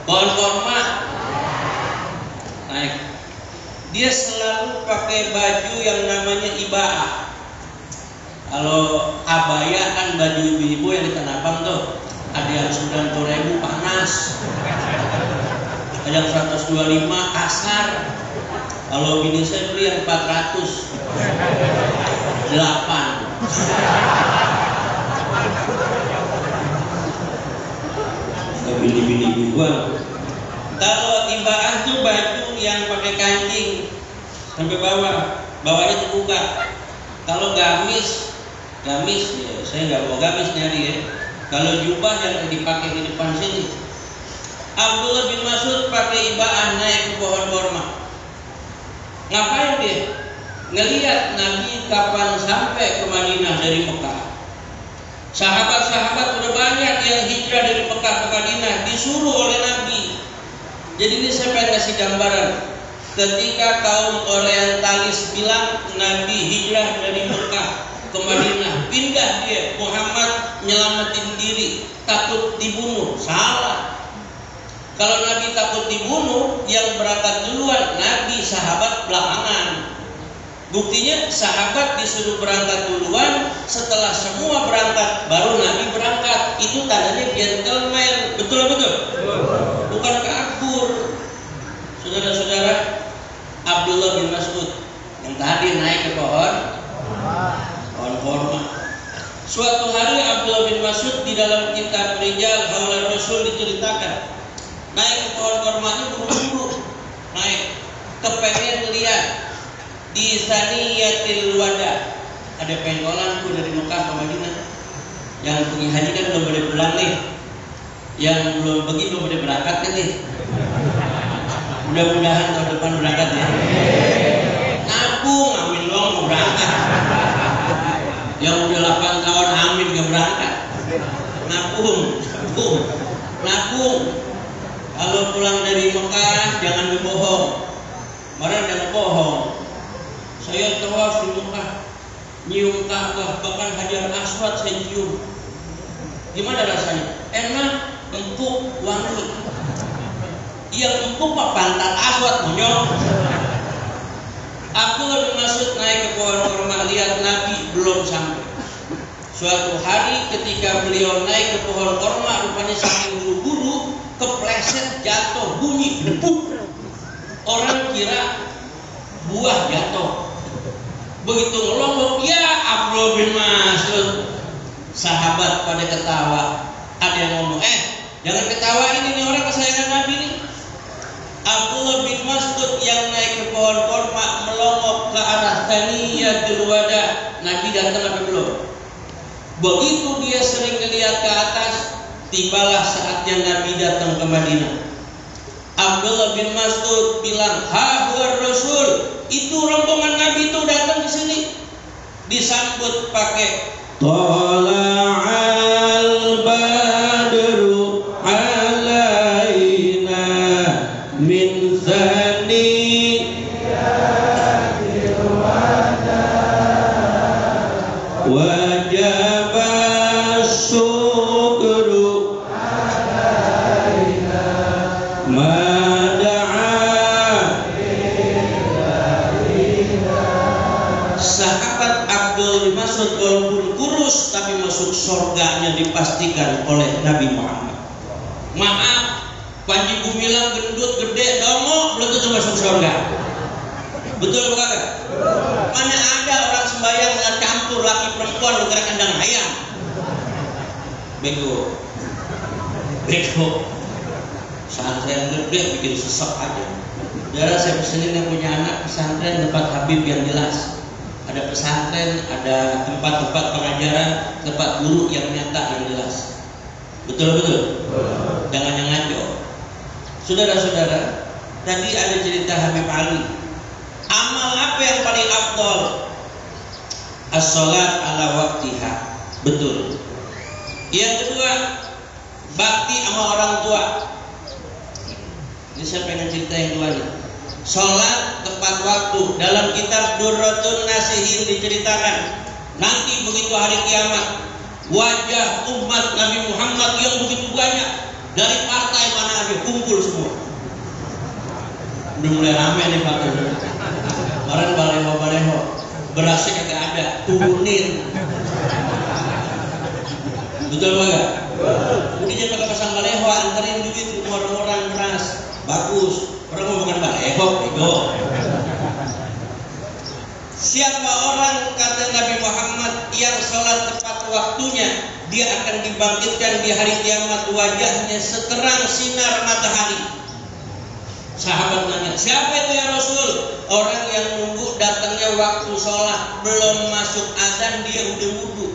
Pohon korma. Naik. Dia selalu pakai baju yang namanya iba'ah. Kalau abaya kan baju ibu-ibu yang di Tanah Abang tuh. Ada yang 90.000 panas. Ada yang 125 kasar. Kalau bini saya beli yang 400 8. Bini-bini gua. Kalau iba'ah tuh baju yang pakai kancing sampai bawah, bawahnya terbuka. Kalau gamis ya, saya nggak bawa gamis nyari ya. Kalau jubah yang dipakai di depan sini. Abdullah bin Mas'ud pakai iba'ah naik ke pohon korma. Ngapain dia? Ngelihat Nabi kapan sampai ke Madinah dari Mekah. Sahabat-sahabat udah banyak yang hijrah dari Mekah ke Madinah, disuruh oleh Nabi. Jadi ini saya pengen kasih gambaran. Ketika kaum Orientalis bilang Nabi hijrah dari Mekah ke Madinah, pindah dia, Muhammad nyelamatin diri, takut dibunuh. Salah. Kalau Nabi takut dibunuh, yang berangkat duluan Nabi, sahabat belakangan. Buktinya sahabat disuruh berangkat duluan, setelah semua berangkat baru Nabi berangkat. Itu tandanya gentleman. Betul? Bukan kabur. Saudara-saudara, Abdullah bin Mas'ud yang tadi naik ke pohon korma. Suatu hari Abdullah bin Mas'ud di dalam kitab Rijal Haula Rasul diceritakan naik ke pohon korma itu buru-buru naik, kepengen lihat di Saniyatil Wada. Ada pengkolanku dari Mekah ke Madinah. Yang pergi haji kan belum boleh pulang nih. Yang belum pergi belum boleh berangkat kan nih. Mudah-mudahan tahun depan berangkat ya. Nabung, amin dong mau berangkat. Yang udah 8 tahun amin gak berangkat. Nabung. Kalau pulang dari Mekah jangan berbohong. Marah jangan bohong. Saya tawaf di Mekah, nyium Ka'bah, bahkan Hajar Aswad saya cium. Gimana rasanya? Enak, empuk, wangi. Yang empuk pak pantat aswad monyok. Abdullah bin Mas'ud naik ke pohon korma, lihat Nabi belum sampai. Suatu hari ketika beliau naik ke pohon korma, rupanya saking buru-buru kepleset, jatuh, bunyi debuk. Orang kira buah jatuh. Begitu ngelonggok, ya Abdullah bin Mas'ud. Sahabat pada ketawa. Ada yang ngomong, jangan ketawa, ini orang kesayangan Nabi nih. Abdullah bin Mas'ud yang naik ke pohon korma melonggok ke arah Saniyatul Wada. Nabi datang apa belum? Begitu dia sering melihat ke atas, tibalah saatnya Nabi datang ke Madinah. Abdullah bin Mas'ud bilang, "Ha huwa Rasul." Itu rombongan Nabi itu datang ke sini. Disambut pakai Tala'al badru alaina min saniyatil wada wajaba syukru alaina sahabat Abdul bin Mas'ud walaupun kurus tapi masuk surganya dipastikan oleh Nabi Muhammad. Maaf, Panji Gumilang gendut gede dongo belum tentu masuk surga. Betul bukan? Mana ada orang sembahyang dengan campur laki perempuan lu kira kandang ayam. Bego. Pesantren gede bikin sesek aja. Darah saya pesenin yang punya anak pesantren tempat Habib yang jelas. Ada pesantren, ada tempat-tempat pengajaran, tempat guru yang nyata yang jelas. Betul. Jangan yang ngaco. Saudara-saudara, tadi ada cerita Habib Ali. Amal apa yang paling afdol? As-sholat ala waktiha. Betul. Yang kedua, bakti sama orang tua. Ini saya pengen cerita yang dua nih. sholat tepat waktu. Dalam kitab Durratun Nasihin diceritakan, nanti begitu hari kiamat, wajah umat Nabi Muhammad yang begitu banyak dari partai mana aja kumpul semua. Udah mulai rame nih partai. Kemarin baleho berasnya kagak ada, turunin. Betul enggak? Mungkin dia pakai pasang baleho, anterin duit orang-orang beras. Bagus. Orang mau makan baleho, ego. Siapa orang, kata Nabi Muhammad, yang sholat tepat waktunya, dia akan dibangkitkan di hari kiamat, wajahnya seterang sinar matahari. Sahabat nanya, siapa itu ya Rasul? Orang yang nunggu datangnya waktu sholat, belum masuk azan dia udah wudhu.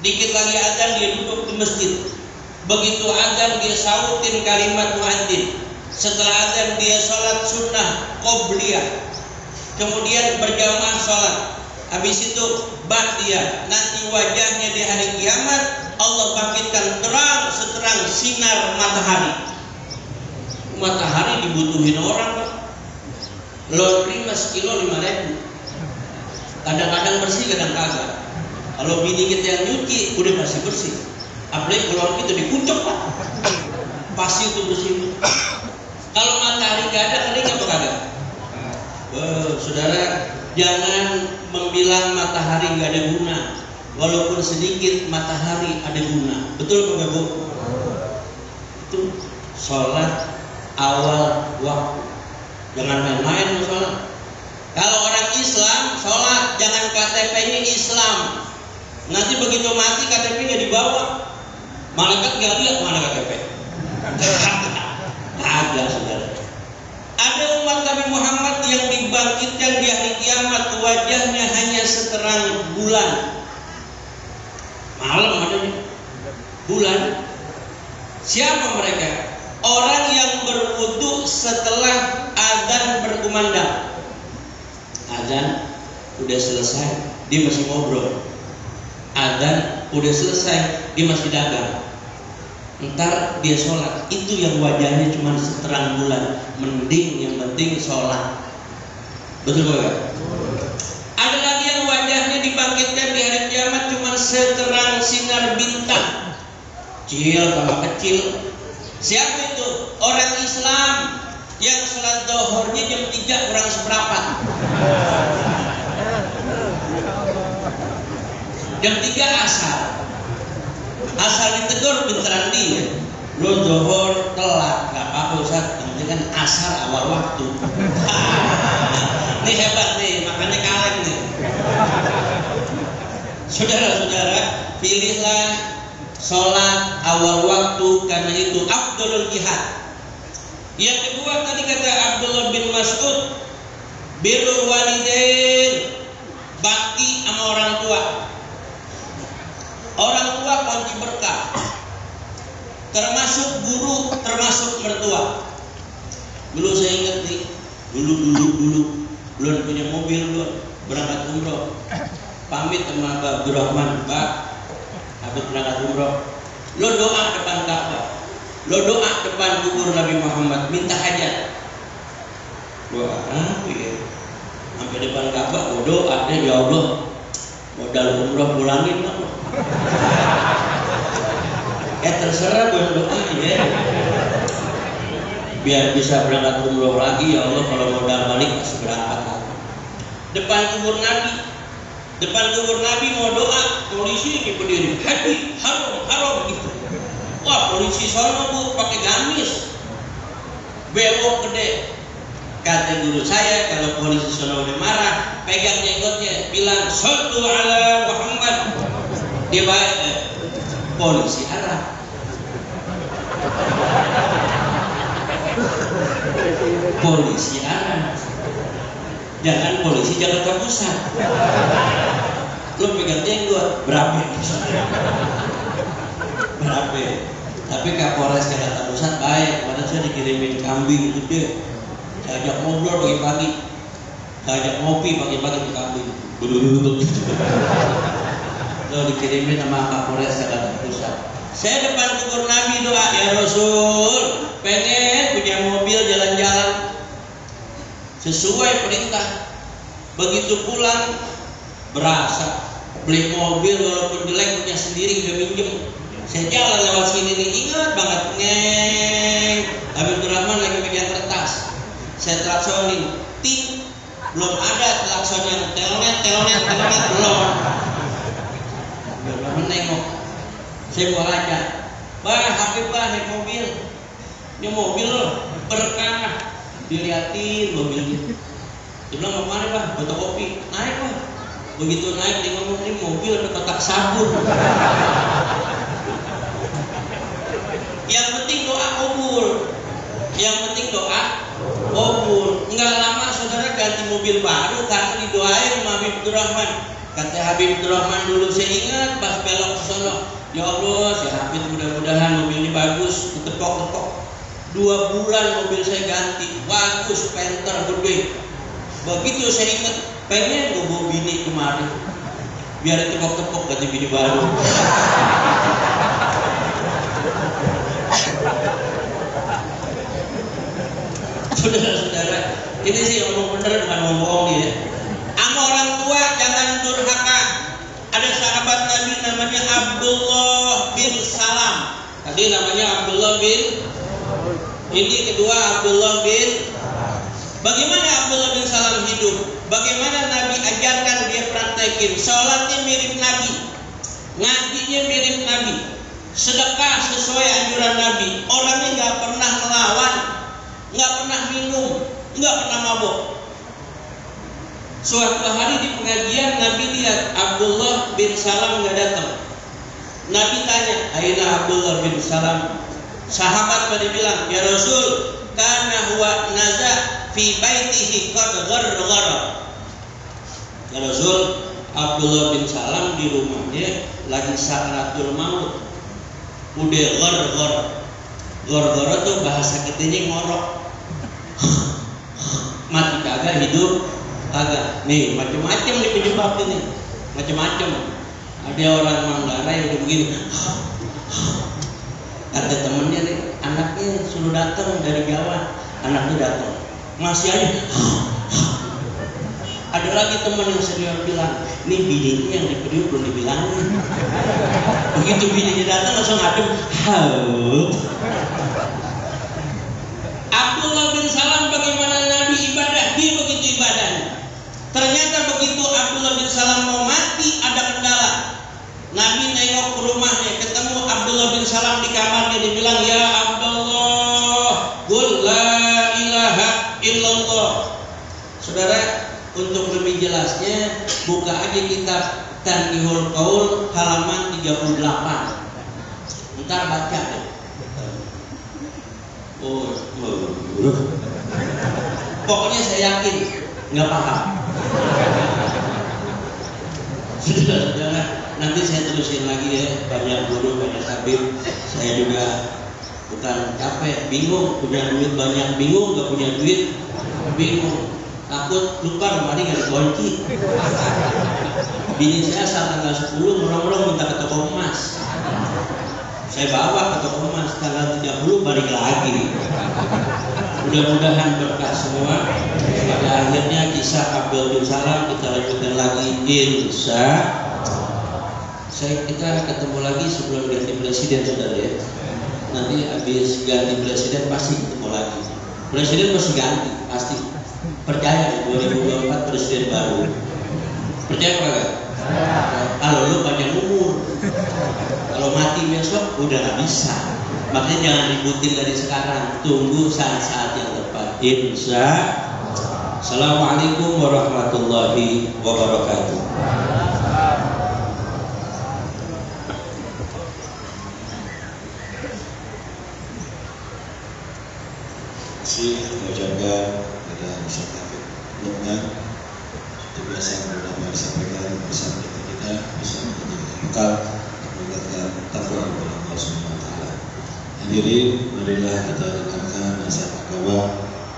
Dikit lagi azan dia duduk di masjid. Begitu azan dia sautin kalimat muadzin. Setelah azan dia sholat sunnah qobliyah. Kemudian berjamaah sholat. Habis itu ba'diyah. Nanti wajahnya di hari kiamat Allah bangkitkan terang seterang sinar matahari. Matahari dibutuhin orang, Pak. Laundry mas kilo 5.000. Kadang-kadang bersih, kadang kagak. Kalau bini kita yang nyuci udah masih bersih. Apalagi kalau itu dikucuk, Pak. Pasti itu bersih. Kalau matahari gak ada, kering apa kagak? Saudara, jangan membilang matahari gak ada guna. Walaupun sedikit matahari ada guna. Betul apa Bu? Itu sholat awal waktu. Jangan main-main sholat. Kalau orang Islam sholat, jangan KTP-nya Islam. Nanti begitu mati KTP-nya dibawa. Malaikat gak lihat mana KTP. Ada saudara. Ada umat Nabi Muhammad yang dibangkitkan di hari kiamat, wajahnya hanya seterang bulan. Malam adanya bulan. Siapa mereka? Orang yang berwudu setelah azan berkumandang. Azan udah selesai, dia masih ngobrol. Azan udah selesai, dia masih dagang. Ntar dia sholat. Itu yang wajahnya cuma seterang bulan. Mending yang penting sholat. Betul gak? Ada lagi yang wajahnya dibangkitkan di hari kiamat cuma seterang sinar bintang. Kecil tambah kecil. Siapa itu? Orang Islam yang sholat zuhurnya jam 3 kurang seperempat. Jam 3 asar. Asal ditegur pinteran dia. Lo zuhur telat, gak apa-apa Ustaz. Yang penting kan asar awal waktu. Ini hebat nih, makanya kaleng nih. Saudara-saudara, pilihlah sholat awal waktu, karena itu afdalul jihad. Yang kedua tadi kata Abdullah bin Mas'ud, birrul walidain, bakti sama orang tua. Orang tua kunci berkah, termasuk guru, termasuk mertua. Dulu saya ingat nih, dulu belum punya mobil, belum berangkat umroh, pamit sama Pak Abdurrahman, Pak, habis berangkat umroh, lo doa depan Ka'bah, lo doa depan kubur Nabi Muhammad, minta hajat. Doa apa ya? Sampai depan Ka'bah, lo doa deh, ya Allah, modal umroh pulangin lah. Terserah gue doa ya, biar bisa berangkat umroh lagi ya Allah. Kalau modal balik masih berangkat lagi. Depan kubur Nabi mau doa, polisi ini berdiri, haji haram gitu. Wah, polisi sono Bu pakai gamis, bewok gede. Kata guru saya, kalau polisi sono udah marah, pegang jenggotnya, bilang shollu ala Muhammad. Dia baik, polisi Arab. Polisi Arab. Jangan polisi Jakarta Pusat. Lu pegang jenggot berapa? Berapa? Tapi Kapolres Jakarta Pusat baik. Kemarin saya dikirimin kambing gede. Saya ajak ngobrol pagi-pagi. Saya ajak ngopi pagi-pagi ke kambing. Lalu dikirimin sama Kapolres Jakarta Pusat. Saya depan kubur Nabi doa, ya Rasul, pengen punya mobil jalan-jalan. sesuai perintah. Begitu pulang berasa beli mobil walaupun jelek punya sendiri udah minjem. Saya jalan lewat sini nih, ingat banget ngeng Habibur Rahman lagi pegang kertas. Saya klaksonin, ting, belum ada klakson yang telnet belum. Habibur nengok, saya gua aja, bah Habib bah naik mobil, ini mobil loh berkah, diliatin mobilnya. Dia bilang mau kemana bah, foto kopi, naik bah. Begitu naik dia ngomong ini mobil ada kotak sabun. Yang penting doa kabul. Yang penting doa kabul. Enggak lama saudara ganti mobil baru karena didoain sama Habibur Rahman. Kata Habibur Rahman dulu, saya ingat pas belok ke sono, ya Allah, si Habib mudah-mudahan mobil ini bagus, ditepok-tepok. 2 bulan mobil saya ganti, bagus, Panther gede. Begitu saya ingat, pengen gue bawa bini kemarin, biar ditepok-tepok ganti bini baru. Saudara-saudara, ini sih ngomong bener bukan ngomong bohong nih ya. Sama orang tua jangan durhaka. Ada sahabat Nabi namanya Abdullah bin Salam. Tadi namanya Abdullah bin, ini kedua Abdullah bin. Bagaimana Abdullah bin Salam hidup? Bagaimana Nabi ajarkan dia praktekin? Sholatnya mirip Nabi, ngajinya mirip Nabi, sedekah sesuai anjuran Nabi. Orangnya nggak pernah melawan, nggak pernah minum, nggak pernah mabuk. Suatu hari di pengajian Nabi lihat Abdullah bin Salam nggak datang. Nabi tanya, aina Abdullah bin Salam? Sahabat pada bilang, ya Rasul, karena huwa naza fi baitihi qad gharghara. Ya Rasul, Abdullah bin Salam di rumahnya lagi sakratul maut. Udah gharghara. Gharghara tuh bahasa kitanya ngorok. Mati kagak, hidup kagak. Nih macam-macam nih penyebab ini. Macam-macam. Ada orang Manggarai yang udah begini. Kata temennya nih, anaknya suruh datang dari Jawa. Anaknya datang, masih aja. Ada lagi teman yang senior bilang, ini bininya yang diperiuk belum dibilangin. Begitu bininya datang langsung ngadem. Abdullah bin Salam bagaimana Nabi ibadah, dia begitu ibadahnya. Ternyata begitu Abdullah bin Salam mau mati ada kendala. Nabi nengok ke rumahnya, ketemu Abdullah bin Salam di kamarnya, dia bilang, ya Abdullah, qul la ilaha illallah. Saudara, untuk lebih jelasnya buka aja kitab Tanbihul Qaul halaman 38. Ntar baca deh. Pokoknya saya yakin nggak paham. Saudara, nanti saya terusin lagi ya. Banyak guru, banyak tabib. Saya juga bukan capek, bingung, punya duit banyak, bingung, nggak punya duit, bingung. Takut lupa kemarin nggak dikunci. Bini saya saat tanggal 10 murah-murah minta ke toko emas. Saya bawa ke toko emas, tanggal 30 balik lagi. Mudah-mudahan berkah semua. Pada akhirnya kisah Abdul bin Salam kita lanjutkan lagi, insya. Kita ketemu lagi sebelum ganti presiden, saudara ya. Nanti habis ganti presiden pasti ketemu lagi. Presiden pasti ganti, pasti. Percaya 2024 presiden baru. Percaya apa enggak? Kalau lu panjang umur, kalau mati besok udah nggak bisa. Makanya jangan ributin dari sekarang, tunggu saat-saat yang tepat. Insya. Assalamualaikum warahmatullahi wabarakatuh. Terima kasih kita ucapkan kepada Ustaz Taufik Lukman. Seperti biasa beberapa disampaikan bersama kita bisa menjadi bekal meningkatkan takwa kepada Allah Subhanahu wa taala. Hadirin, marilah kita dengarkan nasihat agama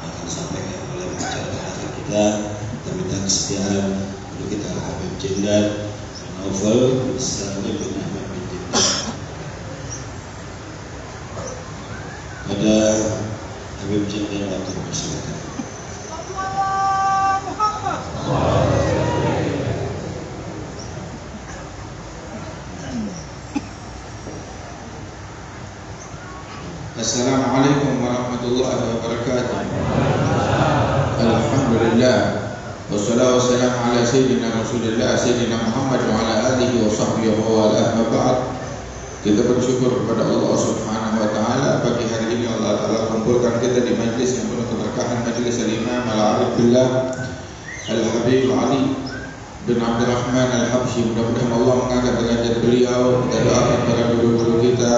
yang akan disampaikan oleh pembicara kita. Kita minta kesetiaan untuk kita Habib Jendan Naufal Islam bin Ahmad bin Jendan. Pada Habib Jendan waktu bersilakan. wabarakatuh. Alhamdulillah. Wassalatu wassalamu ala sayyidina Rasulillah sayyidina Muhammad wa ala alihi wa sahbihi wa ala ba'd. Kita bersyukur kepada Allah Subhanahu wa taala pagi hari ini Allah taala kumpulkan kita di majlis yang penuh keberkahan, majlis Al-Imam Al-Arif Billah Al-Habib Ali bin Abdul Rahman Al-Habsyi. Mudah-mudahan Allah mengangkat derajat beliau. Kita doakan para guru-guru kita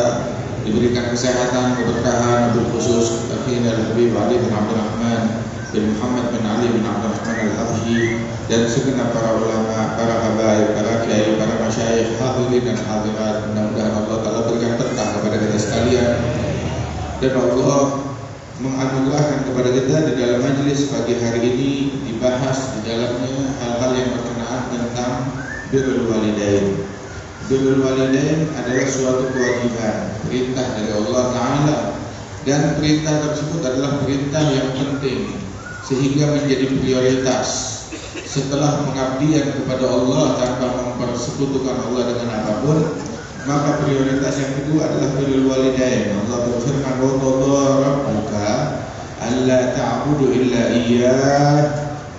diberikan kesehatan, keberkahan, wabil khusus akhirnya Al-Habib Ali bin Abdul Rahman bin Muhammad bin Ali bin Abdul Rahman Al-Habsyi dan segenap para ulama, para habaib, para kiai, para masyayikh, hadirin dan hadirat. Mudah-mudahan Allah Ta'ala berikan berkah kepada kita sekalian dan Allah menganugerahkan kepada kita di dalam majlis pagi hari ini dibahas di dalamnya hal-hal yang berkenaan tentang birrul walidain. Birrul walidain adalah suatu kewajiban, perintah dari Allah Ta'ala, dan perintah tersebut adalah perintah yang penting sehingga menjadi prioritas setelah pengabdian kepada Allah tanpa mempersekutukan Allah dengan apapun. Maka prioritas yang kedua adalah birrul walidain. Allah berfirman, wa qadara rabbuka alla ta'budu illa iyyah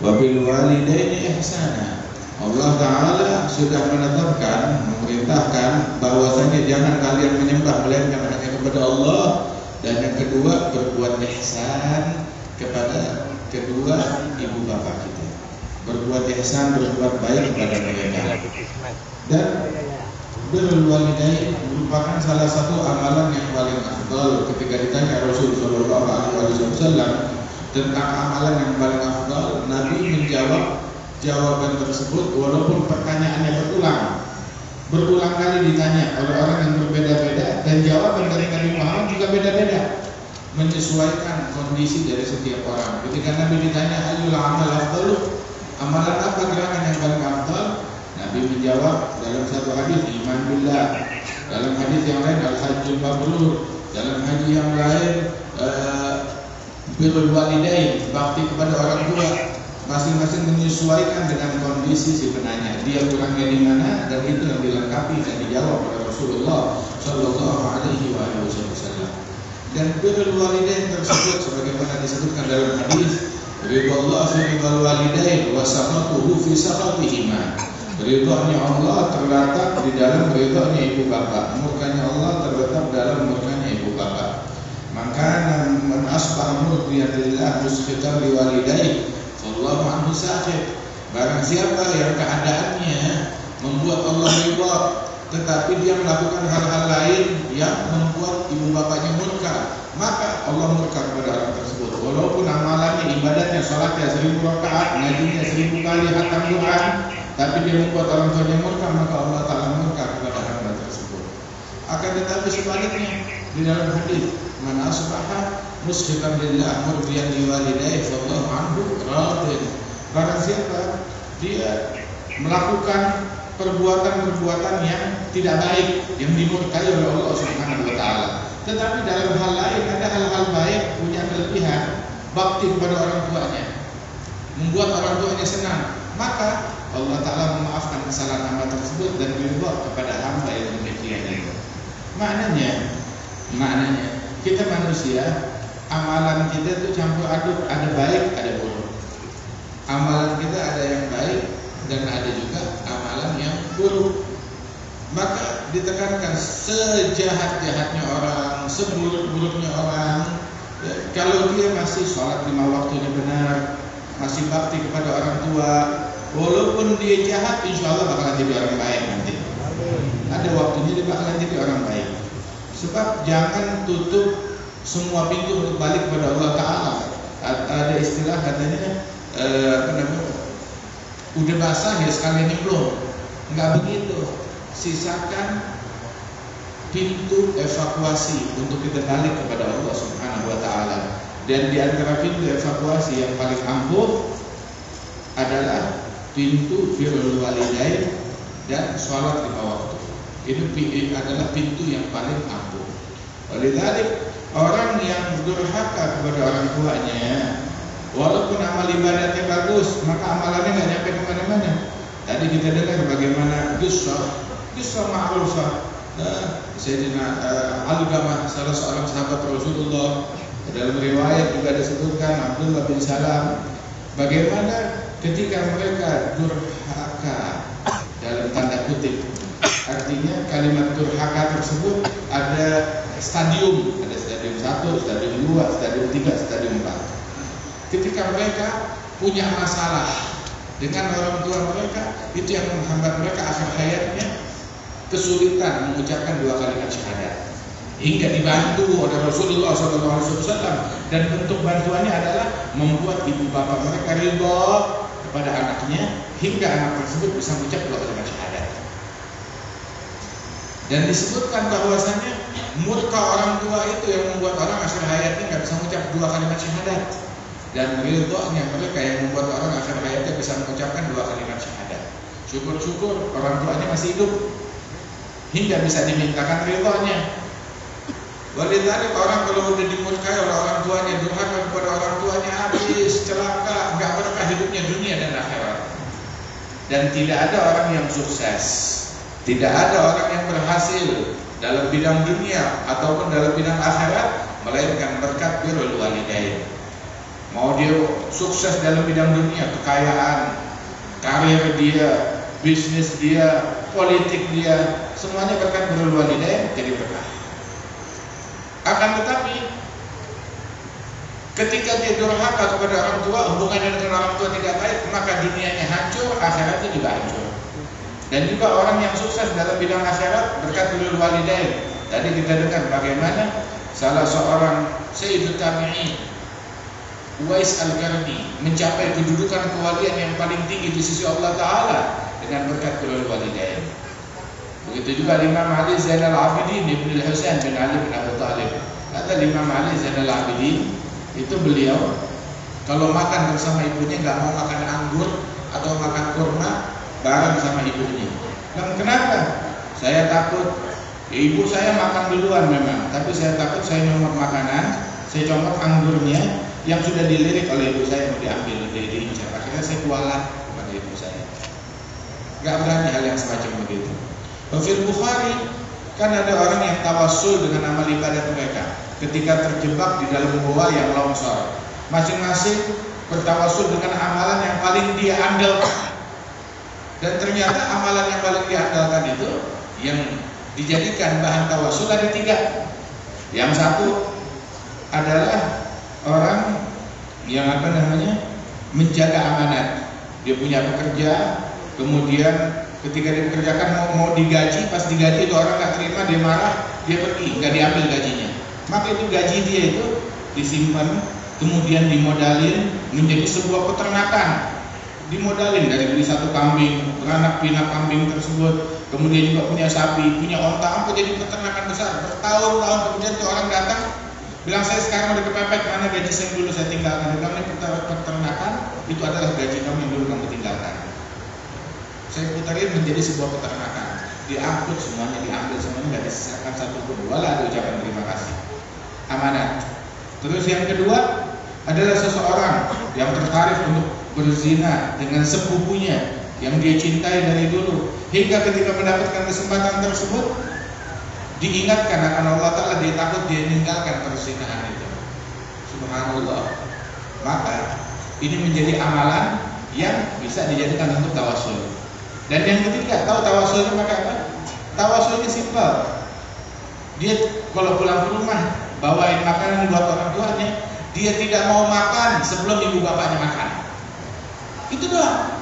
wa bil walidaini ihsana. Allah Ta'ala sudah menetapkan, memerintahkan bahwasanya jangan kalian menyembah melainkan hanya kepada Allah, dan yang kedua berbuat ihsan kepada kedua ibu bapa kita. Berbuat ihsan, berbuat baik kepada mereka. Dan birrul walidain merupakan salah satu amalan yang paling afdal. Ketika ditanya Rasulullah SAW tentang amalan yang paling afdal, Nabi menjawab jawaban tersebut walaupun pertanyaannya berulang kali ditanya oleh orang yang berbeda-beda, dan jawaban dari Nabi Muhammad juga beda-beda menyesuaikan kondisi dari setiap orang. Ketika Nabi ditanya ayyul amal afdalu, amalan apa gerangan yang paling afdal, Nabi menjawab dalam satu hadis iman billah, dalam hadis yang lain al-hajjul mabrur, dalam hadis yang lain birrul walidain, bakti kepada orang tua. Masing-masing menyesuaikan dengan kondisi si penanya, dia kurangnya di mana, dan itu yang dilengkapi dan dijawab oleh Rasulullah Shallallahu Alaihi Wasallam. Dan birrul walidain tersebut sebagaimana disebutkan dalam hadis, ridha fi ridhal walidain wa sakhatuhu fi sakhatihima. Ridhonya Allah terletak di dalam ridhonya ibu bapa, murkanya Allah terletak dalam murkanya ibu bapa. Maka man asbaha murdiyan lillah musfiqan liwalidayhi Allahu anhu sakit. Barang siapa yang keadaannya membuat Allah ridha, tetapi dia melakukan hal-hal lain yang membuat ibu bapanya murka, maka Allah murka kepada orang tersebut. Walaupun amalannya, ibadahnya, salatnya 1000 rakaat, ngajinya 1000 kali khatam Quran, tapi dia membuat orang tuanya murka, maka Allah Ta'ala murka kepada hamba tersebut. Akan tetapi sebaliknya, di dalam hadis, man asbaha musfiqan lillah murdiyan liwalidayhi fallahu anhu radin. Barang siapa dia melakukan perbuatan-perbuatan yang tidak baik, yang dimurkai oleh Allah Subhanahu wa taala, tetapi dalam hal lain ada hal-hal baik, punya kelebihan, bakti kepada orang tuanya, membuat orang tuanya senang, maka Allah Ta'ala memaafkan kesalahan hamba tersebut dan ridha kepada hamba yang demikian itu. Maknanya kita manusia, amalan kita itu campur aduk, ada baik, ada buruk. Amalan kita ada yang baik dan ada juga amalan yang buruk. Maka ditekankan sejahat-jahatnya orang, seburuk-buruknya orang, ya, kalau dia masih sholat 5 waktunya benar, masih bakti kepada orang tua, walaupun dia jahat, insya Allah bakalan jadi orang baik nanti. Ada waktunya dia bakalan jadi orang baik. Sebab jangan tutup semua pintu untuk balik kepada Allah Ta'ala. Ada istilah katanya udah basah ya sekalian nyemplung. Enggak begitu. Sisakan pintu evakuasi untuk kita balik kepada Allah Subhanahu wa Ta'ala. Dan di antara pintu evakuasi yang paling ampuh adalah pintu birrul walidain dan sholat 5 waktu. Ini adalah pintu yang paling ampuh. Oleh dzalik, orang yang durhaka kepada orang tuanya, walaupun amal ibadahnya bagus, maka amalannya nggak nyampe kemana-mana. Tadi kita dengar bagaimana kisah ma'rufah Sayyidina Al-Gamah, salah seorang sahabat Rasulullah, Dalam riwayat juga disebutkan Abdullah bin Salam bagaimana ketika mereka durhaka dalam tanda kutip. Artinya kalimat durhaka tersebut ada stadium 1, stadium 2, stadium 3, stadium 4. Ketika mereka punya masalah dengan orang tua mereka, itu yang menghambat mereka akhir hayatnya kesulitan mengucapkan 2 kalimat syahadat. Hingga dibantu oleh Rasulullah SAW, dan bentuk bantuannya adalah membuat ibu bapak mereka ridha kepada anaknya hingga anak tersebut bisa mengucap 2 kalimat syahadat. Dan disebutkan bahwasanya murka orang tua itu yang membuat orang akhir hayatnya nggak bisa mengucap 2 kalimat syahadat, dan ridhonya mereka yang membuat orang akhir hayatnya bisa mengucapkan 2 kalimat syahadat. Syukur-syukur orang tuanya masih hidup hingga bisa dimintakan ridhonya. Walidhalika orang kalau udah dimurkai oleh orang tuanya, durhaka kepada orang tuanya, habis celaka, nggak berkah hidupnya dunia dan akhirat. Dan tidak ada orang yang sukses, tidak ada orang yang berhasil dalam bidang dunia ataupun dalam bidang akhirat melainkan berkat birrul walidain. Mau dia sukses dalam bidang dunia, kekayaan, karir dia, bisnis dia, politik dia, semuanya berkat birrul walidain jadi berkah. Akan tetapi ketika dia durhaka kepada orang tua, hubungannya dengan orang tua tidak baik, maka dunianya hancur, akhiratnya juga hancur. Dan juga orang yang sukses dalam bidang akhirat berkat birrul walidain. Tadi kita dengar bagaimana salah seorang Sayyidut Tabi'in, Uwais Al-Qarni, mencapai kedudukan kewalian yang paling tinggi di sisi Allah Ta'ala dengan berkat birrul walidain. Begitu juga Imam Ali Zainal Abidin Ibn Al-Husain bin Ali bin Abi Thalib. Kata Imam Ali Zainal Abidin, itu beliau kalau makan bersama ibunya nggak mau makan anggur atau makan kurma bareng sama ibunya. Dan kenapa? Saya takut ibu saya makan duluan memang, tapi saya takut saya nyomot makanan, saya comot anggurnya yang sudah dilirik oleh ibu saya mau diambil, diincar. Akhirnya saya kualat kepada ibu saya. Nggak berani hal yang semacam begitu. Fil Bukhari kan ada orang yang tawassul dengan amal ibadat mereka ketika terjebak di dalam gua yang longsor. Masing-masing bertawassul dengan amalan yang paling dia andalkan. Dan ternyata amalan yang paling diandalkan itu yang dijadikan bahan tawassul ada 3. Yang satu adalah orang yang menjaga amanat. Dia punya pekerja, kemudian ketika dia bekerjakan mau digaji, pas digaji itu orang nggak terima, dia marah, dia pergi, nggak diambil gajinya. Maka itu gaji dia itu disimpan, kemudian dimodalin menjadi sebuah peternakan. Dimodalin dari beli 1 kambing, beranak pinak kambing tersebut, kemudian juga punya sapi, punya onta, sampai jadi peternakan besar. Bertahun-tahun kemudian tuh orang datang, bilang saya sekarang udah kepepet, mana gaji saya dulu saya tinggalkan. Dia bilang ini peternakan itu adalah gaji kamu yang dulu kamu tinggalkan. Saya putarin menjadi sebuah peternakan, diangkut semuanya, diambil semuanya, nggak disisakan satupun, wala ada ucapan terima kasih. Amanat. Terus yang kedua adalah seseorang yang tertarik untuk berzina dengan sepupunya yang dia cintai dari dulu, hingga ketika mendapatkan kesempatan tersebut diingatkan akan Allah Ta'ala, dia takut dia meninggalkan perzinahan itu. Subhanallah. Maka ini menjadi amalan yang bisa dijadikan untuk tawassul. Dan yang ketiga, tahu tawassulnya pakai apa? Tawassulnya simpel. Dia kalau pulang ke rumah bawain makanan buat orang tuanya, dia tidak mau makan sebelum ibu bapaknya makan. Itu doang.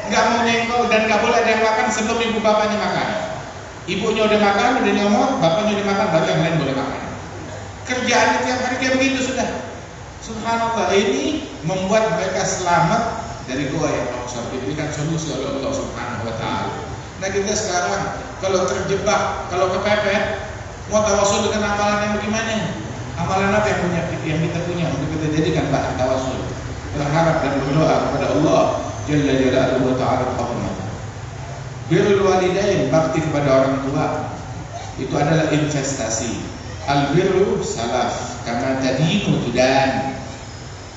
Nggak mau nyenggol dan nggak boleh ada yang makan sebelum ibu bapaknya makan. Ibunya udah makan, udah nyomot, bapaknya udah makan, baru yang lain boleh makan. Kerjaannya tiap hari kayak begitu sudah. Subhanallah, ini membuat mereka selamat dari gua yang longsor, diberikan solusi oleh Allah Subhanahu wa Ta'ala. Nah kita sekarang kalau terjebak, kalau kepepet, mau tawassul dengan amalan yang bagaimana? Amalan apa yang kita punya untuk kita jadikan bahan tawassul? Berharap dan berdoa kepada Allah Jalla Jalaluhu wa Ta'ala. Birrul walidain, bakti kepada orang tua, itu adalah investasi. Al-birru salaf, karena tadinu tudan.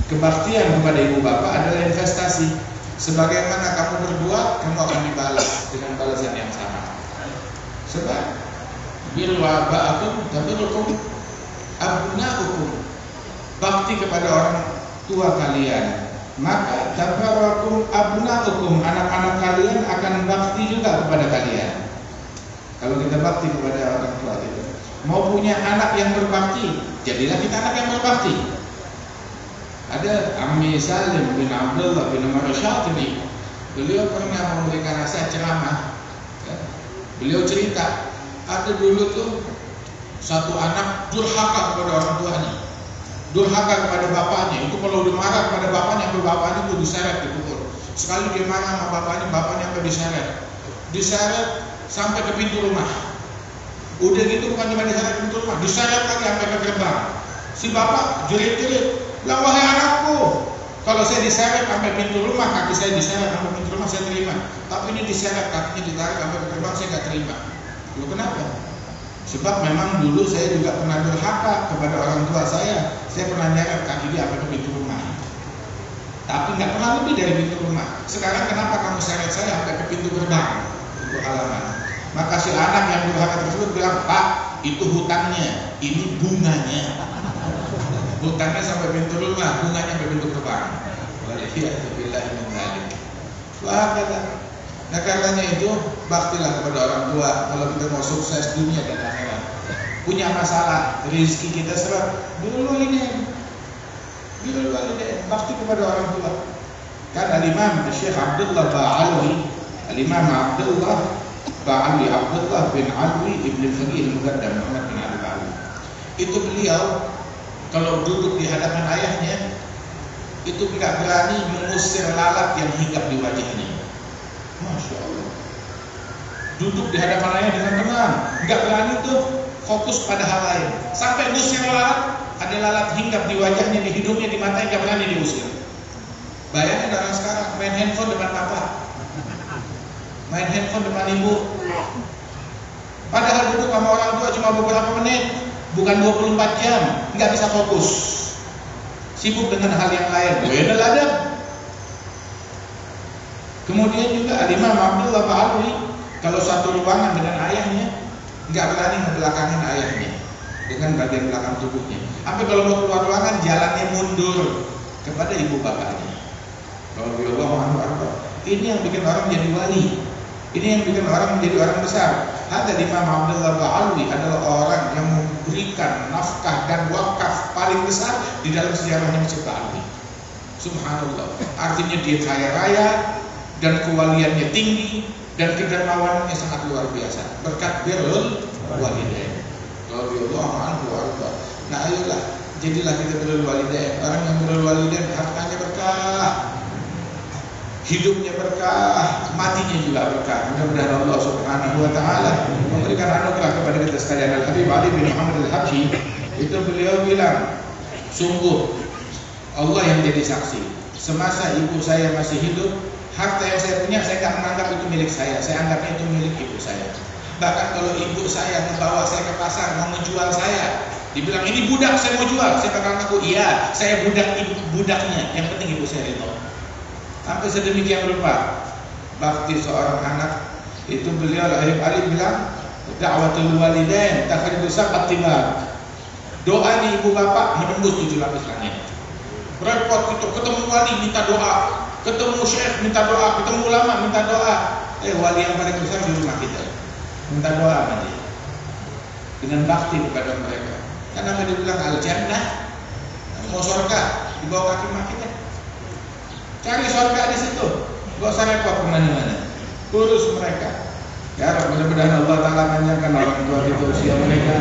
Kebaktian kepada ibu bapak adalah investasi. Sebagaimana kamu berbuat, kamu akan dibalas dengan balasan yang sama. Sebab birru aba'akum tabirrukum abna'ukum. bakti kepada orang tua kalian, maka tabarakum abnaukum, anak-anak kalian akan bakti juga kepada kalian. Kalau kita bakti kepada orang tua kita, mau punya anak yang berbakti, jadilah kita anak yang berbakti. Ada Ammi Salim bin Abdullah bin Umar Syatini, beliau pernah memberikan nasihat ceramah. Beliau cerita, ada dulu tuh satu anak durhaka kepada orang tuanya, durhaka kepada bapaknya. Itu kalau udah marah kepada bapaknya, bapaknya itu diseret, dipukul. Sekali dia marah sama bapaknya sampai diseret sampai ke pintu rumah. Udah gitu bukan cuma diseret ke pintu rumah, diseret lagi sampai ke gerbang. Si bapak jerit-jerit, "Lah wahai anakku, kalau saya diseret sampai pintu rumah, kaki saya diseret sampai pintu rumah saya terima. Tapi ini diseret, kakinya ditarik sampai ke gerbang, saya nggak terima." Lu kenapa? Sebab memang dulu saya juga pernah durhaka kepada orang tua saya. Saya pernah nyeret kaki dia sampai ke pintu rumah, tapi nggak pernah lebih dari pintu rumah. Sekarang kenapa kamu seret saya sampai ke pintu gerbang, pintu halaman? Maka si anak yang durhaka tersebut bilang, "Pak, itu hutangnya, ini bunganya." Hutangnya sampai pintu rumah, bunganya sampai pintu gerbang. Waliyahzubillahi min dzalik. Wah, nah karenanya itu baktilah kepada orang tua kalau kita mau sukses dunia dan akhirat. Punya masalah, rezeki kita seret, birrul walidain, bakti kepada orang tua. Kan Al-Imam Syekh Abdullah Ba'alwi, Al-Imam Abdullah Ba'alwi, Abdullah bin Alwi ibn Faqih Al-Muqaddam Muhammad bin Ali Ba'alwi, itu beliau kalau duduk di hadapan ayahnya itu tidak berani mengusir lalat yang hinggap di wajahnya. Masya Allah. Duduk di hadapan ayah dengan tenang, nggak berani tuh fokus pada hal lain. Sampai ngusir lalat, ada lalat hinggap di wajahnya, di hidungnya, di matanya, nggak berani diusir. Bayangin orang sekarang main handphone depan papa, main handphone depan ibu. Padahal duduk sama orang tua cuma beberapa menit, bukan 24 jam, nggak bisa fokus. Sibuk dengan hal yang lain. Buenal adab. Kemudian juga Al-Imam Abdullah Ba'alwi, kalau satu ruangan dengan ayahnya, nggak berani ngebelakangin ayahnya dengan bagian belakang tubuhnya. Sampai kalau mau keluar ruangan, jalannya mundur kepada ibu bapaknya. Ini yang bikin orang jadi wali. Ini yang bikin orang menjadi orang besar. Ada Imam Abdullah Ba'alwi adalah orang yang memberikan nafkah dan wakaf paling besar di dalam sejarahnya Masjid Ba'alwi. Subhanallah. Artinya dia kaya raya dan kewaliannya tinggi dan kedermawanannya sangat luar biasa berkat birrul walidain. Radhiyallahu anhu warda. Nah, ayolah jadilah kita birrul walidain. Orang yang birrul walidain hartanya berkah, hidupnya berkah, matinya juga berkah. Mudah-mudahan Allah Subhanahu wa taala memberikan anugerah kepada kita sekalian. Al-Habib Ali bin Muhammad Al-Habsyi itu beliau bilang, sungguh Allah yang jadi saksi, semasa ibu saya masih hidup, harta yang saya punya saya tidak menganggap itu milik saya anggapnya itu milik ibu saya. Bahkan kalau ibu saya membawa saya ke pasar mau menjual saya, dibilang ini budak saya mau jual, saya bakal ngaku iya saya budaknya, yang penting ibu saya ridho. Sampai sedemikian rupa bakti seorang anak itu beliau Al-Habib Ali bilang, da'watul walidain takhribu sab'at tibar. Doa nih ibu bapak menembus 7 lapis langit. Repot itu ketemu wali minta doa, ketemu syekh minta doa, ketemu ulama minta doa. Wali yang paling besar di rumah kita minta doa sama dia dengan bakti kepada mereka. Karena dia bilang al-jannah, mau surga di bawah kaki mak kita. Cari surga di situ, gak usah repot kemana-mana, urus mereka. Ya Rabb, mudah-mudahan Allah Ta'ala panjangkan orang tua kita usia mereka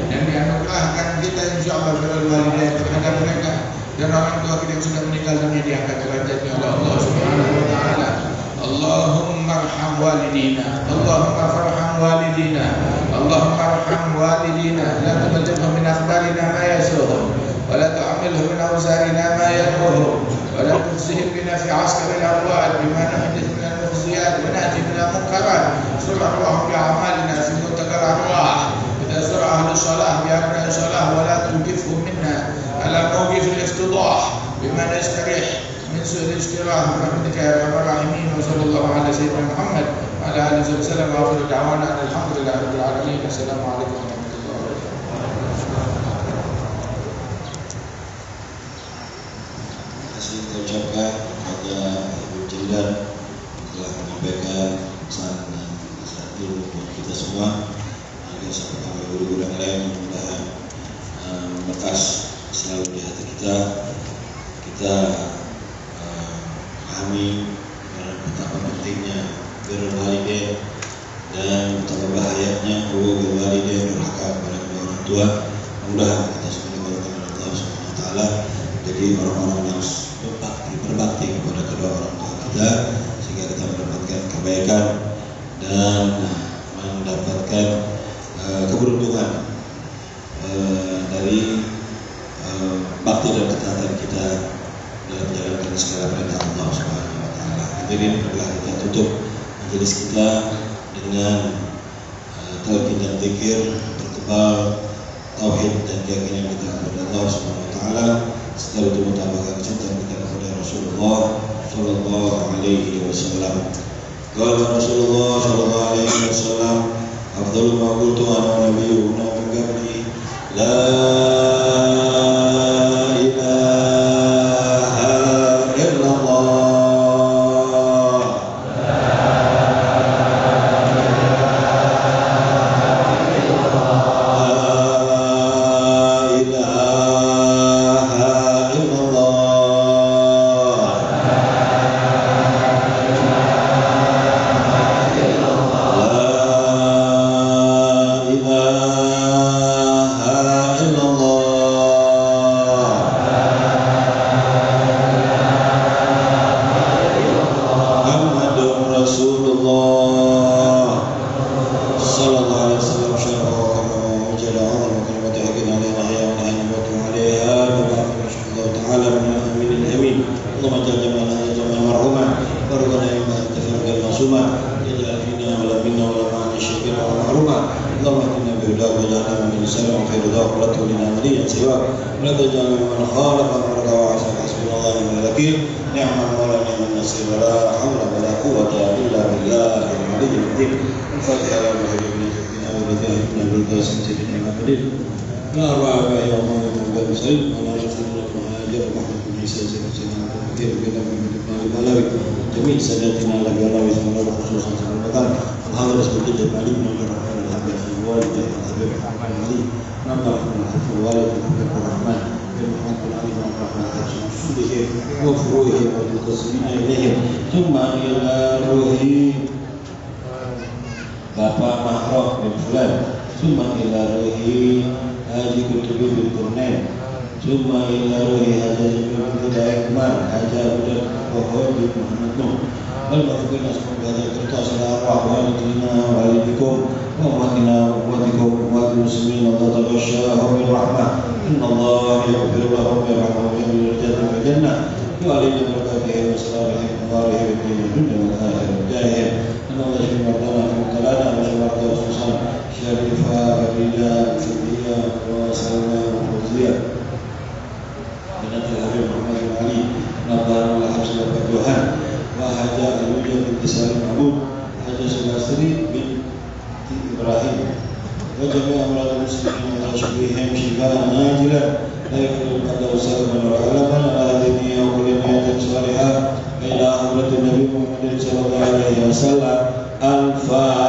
dan dianugerahkan kita insyaallah birrul walidain terhadap mereka, dan orang tua kita yang sudah meninggal dunia diangkat derajatnya oleh Allah Subhanahu wa taala. Allahumma arham walidina, Allahumma farham walidina, Allahumma arham walidina, la tuballighhum min akhbarina ma yasuhum wa la tu'amilhum min awzarina ma yaqulun wa la tukhzihim bina fi askari al-arwah bima nahdith min al-mukhziyat wa na'ti min al-munkarat. Sur arwah bi a'malina fi muntakal arwah, idza sur ahli salah bi abna salah wa la tujifhum minna ala mawqif al-iftidah bima nastarih min su'il istirah rahmatika ya arhamar rahimin. Wa sallallahu ala sayyidina Muhammad wa ala alihi wa sallam wa akhiru da'wana alhamdulillahi rabbil alamin. Assalamu alaikum warahmatullahi wabarakatuh. kasih kita ucapkan kepada Ibu Jidan telah menyampaikan pesan dan nasihat ilmu buat kita semua. Juga sama guru-guru yang lain, mudah-mudahan membekas selalu di hati kita. Kita pahami betapa pentingnya birrul walidain dan betapa bahayanya birrul walidain durhaka kepada kedua orang tua. Mudah-mudahan kita semua diberkahi oleh Allah Subhanahu wa taala jadi orang-orang yang berbakti kepada kedua orang tua kita sehingga kita mendapatkan kebaikan dan mendapatkan keberuntungan dari bakti dan ketaatan kita dalam menjalankan segala perintah Allah Subhanahu wa taala. Jadi marilah kita tutup majelis kita dengan talqin dan zikir bertebal tauhid dan keyakinan kita kepada Allah Subhanahu wa taala setelah itu mutabakan cinta kita kepada Rasulullah sallallahu alaihi wasallam. Qala Rasulullah sallallahu alaihi wasallam, afdalu ma qultu ana wa nabiyyuna min qabli la Bapak Mahroh bin Fulan, summa ila ruhi Haji Kutubi bin Turnain, summa ila ruhi Haji Kutubi Umar, Haji Abdul Wahab bin Muhammad Nuh. Wal maghfirna semoga ada kertas arwah walidina walidikum wa umatina wa ummatikum wa muslimin wa taghashahum bil rahmah. Inna Allah yaghfiru lahum wa yarhamhum wa yarzuquhum bil jannah. وعلينا بركاته وصلاته وبارك في الدنيا والآخرة والجاهل أن الله يشفي مرضانا في مبتلانا ويشفي مرضى وخصوصا شريفة فريدة سيدية وسلمى وفوزية بنت الحبيب محمد بن علي نظر الله حفص الفتوحات وحاجة الوجه بنت سالم محمود حاجة سلاسري بنت إبراهيم وجميع أمراض المسلمين وشفيهم شفاء عاجلا لا يكون القدر سلما وعلما على دينه وكل نية صالحة إلى حضرة النبي محمد صلى الله عليه وسلم. الفاتحة.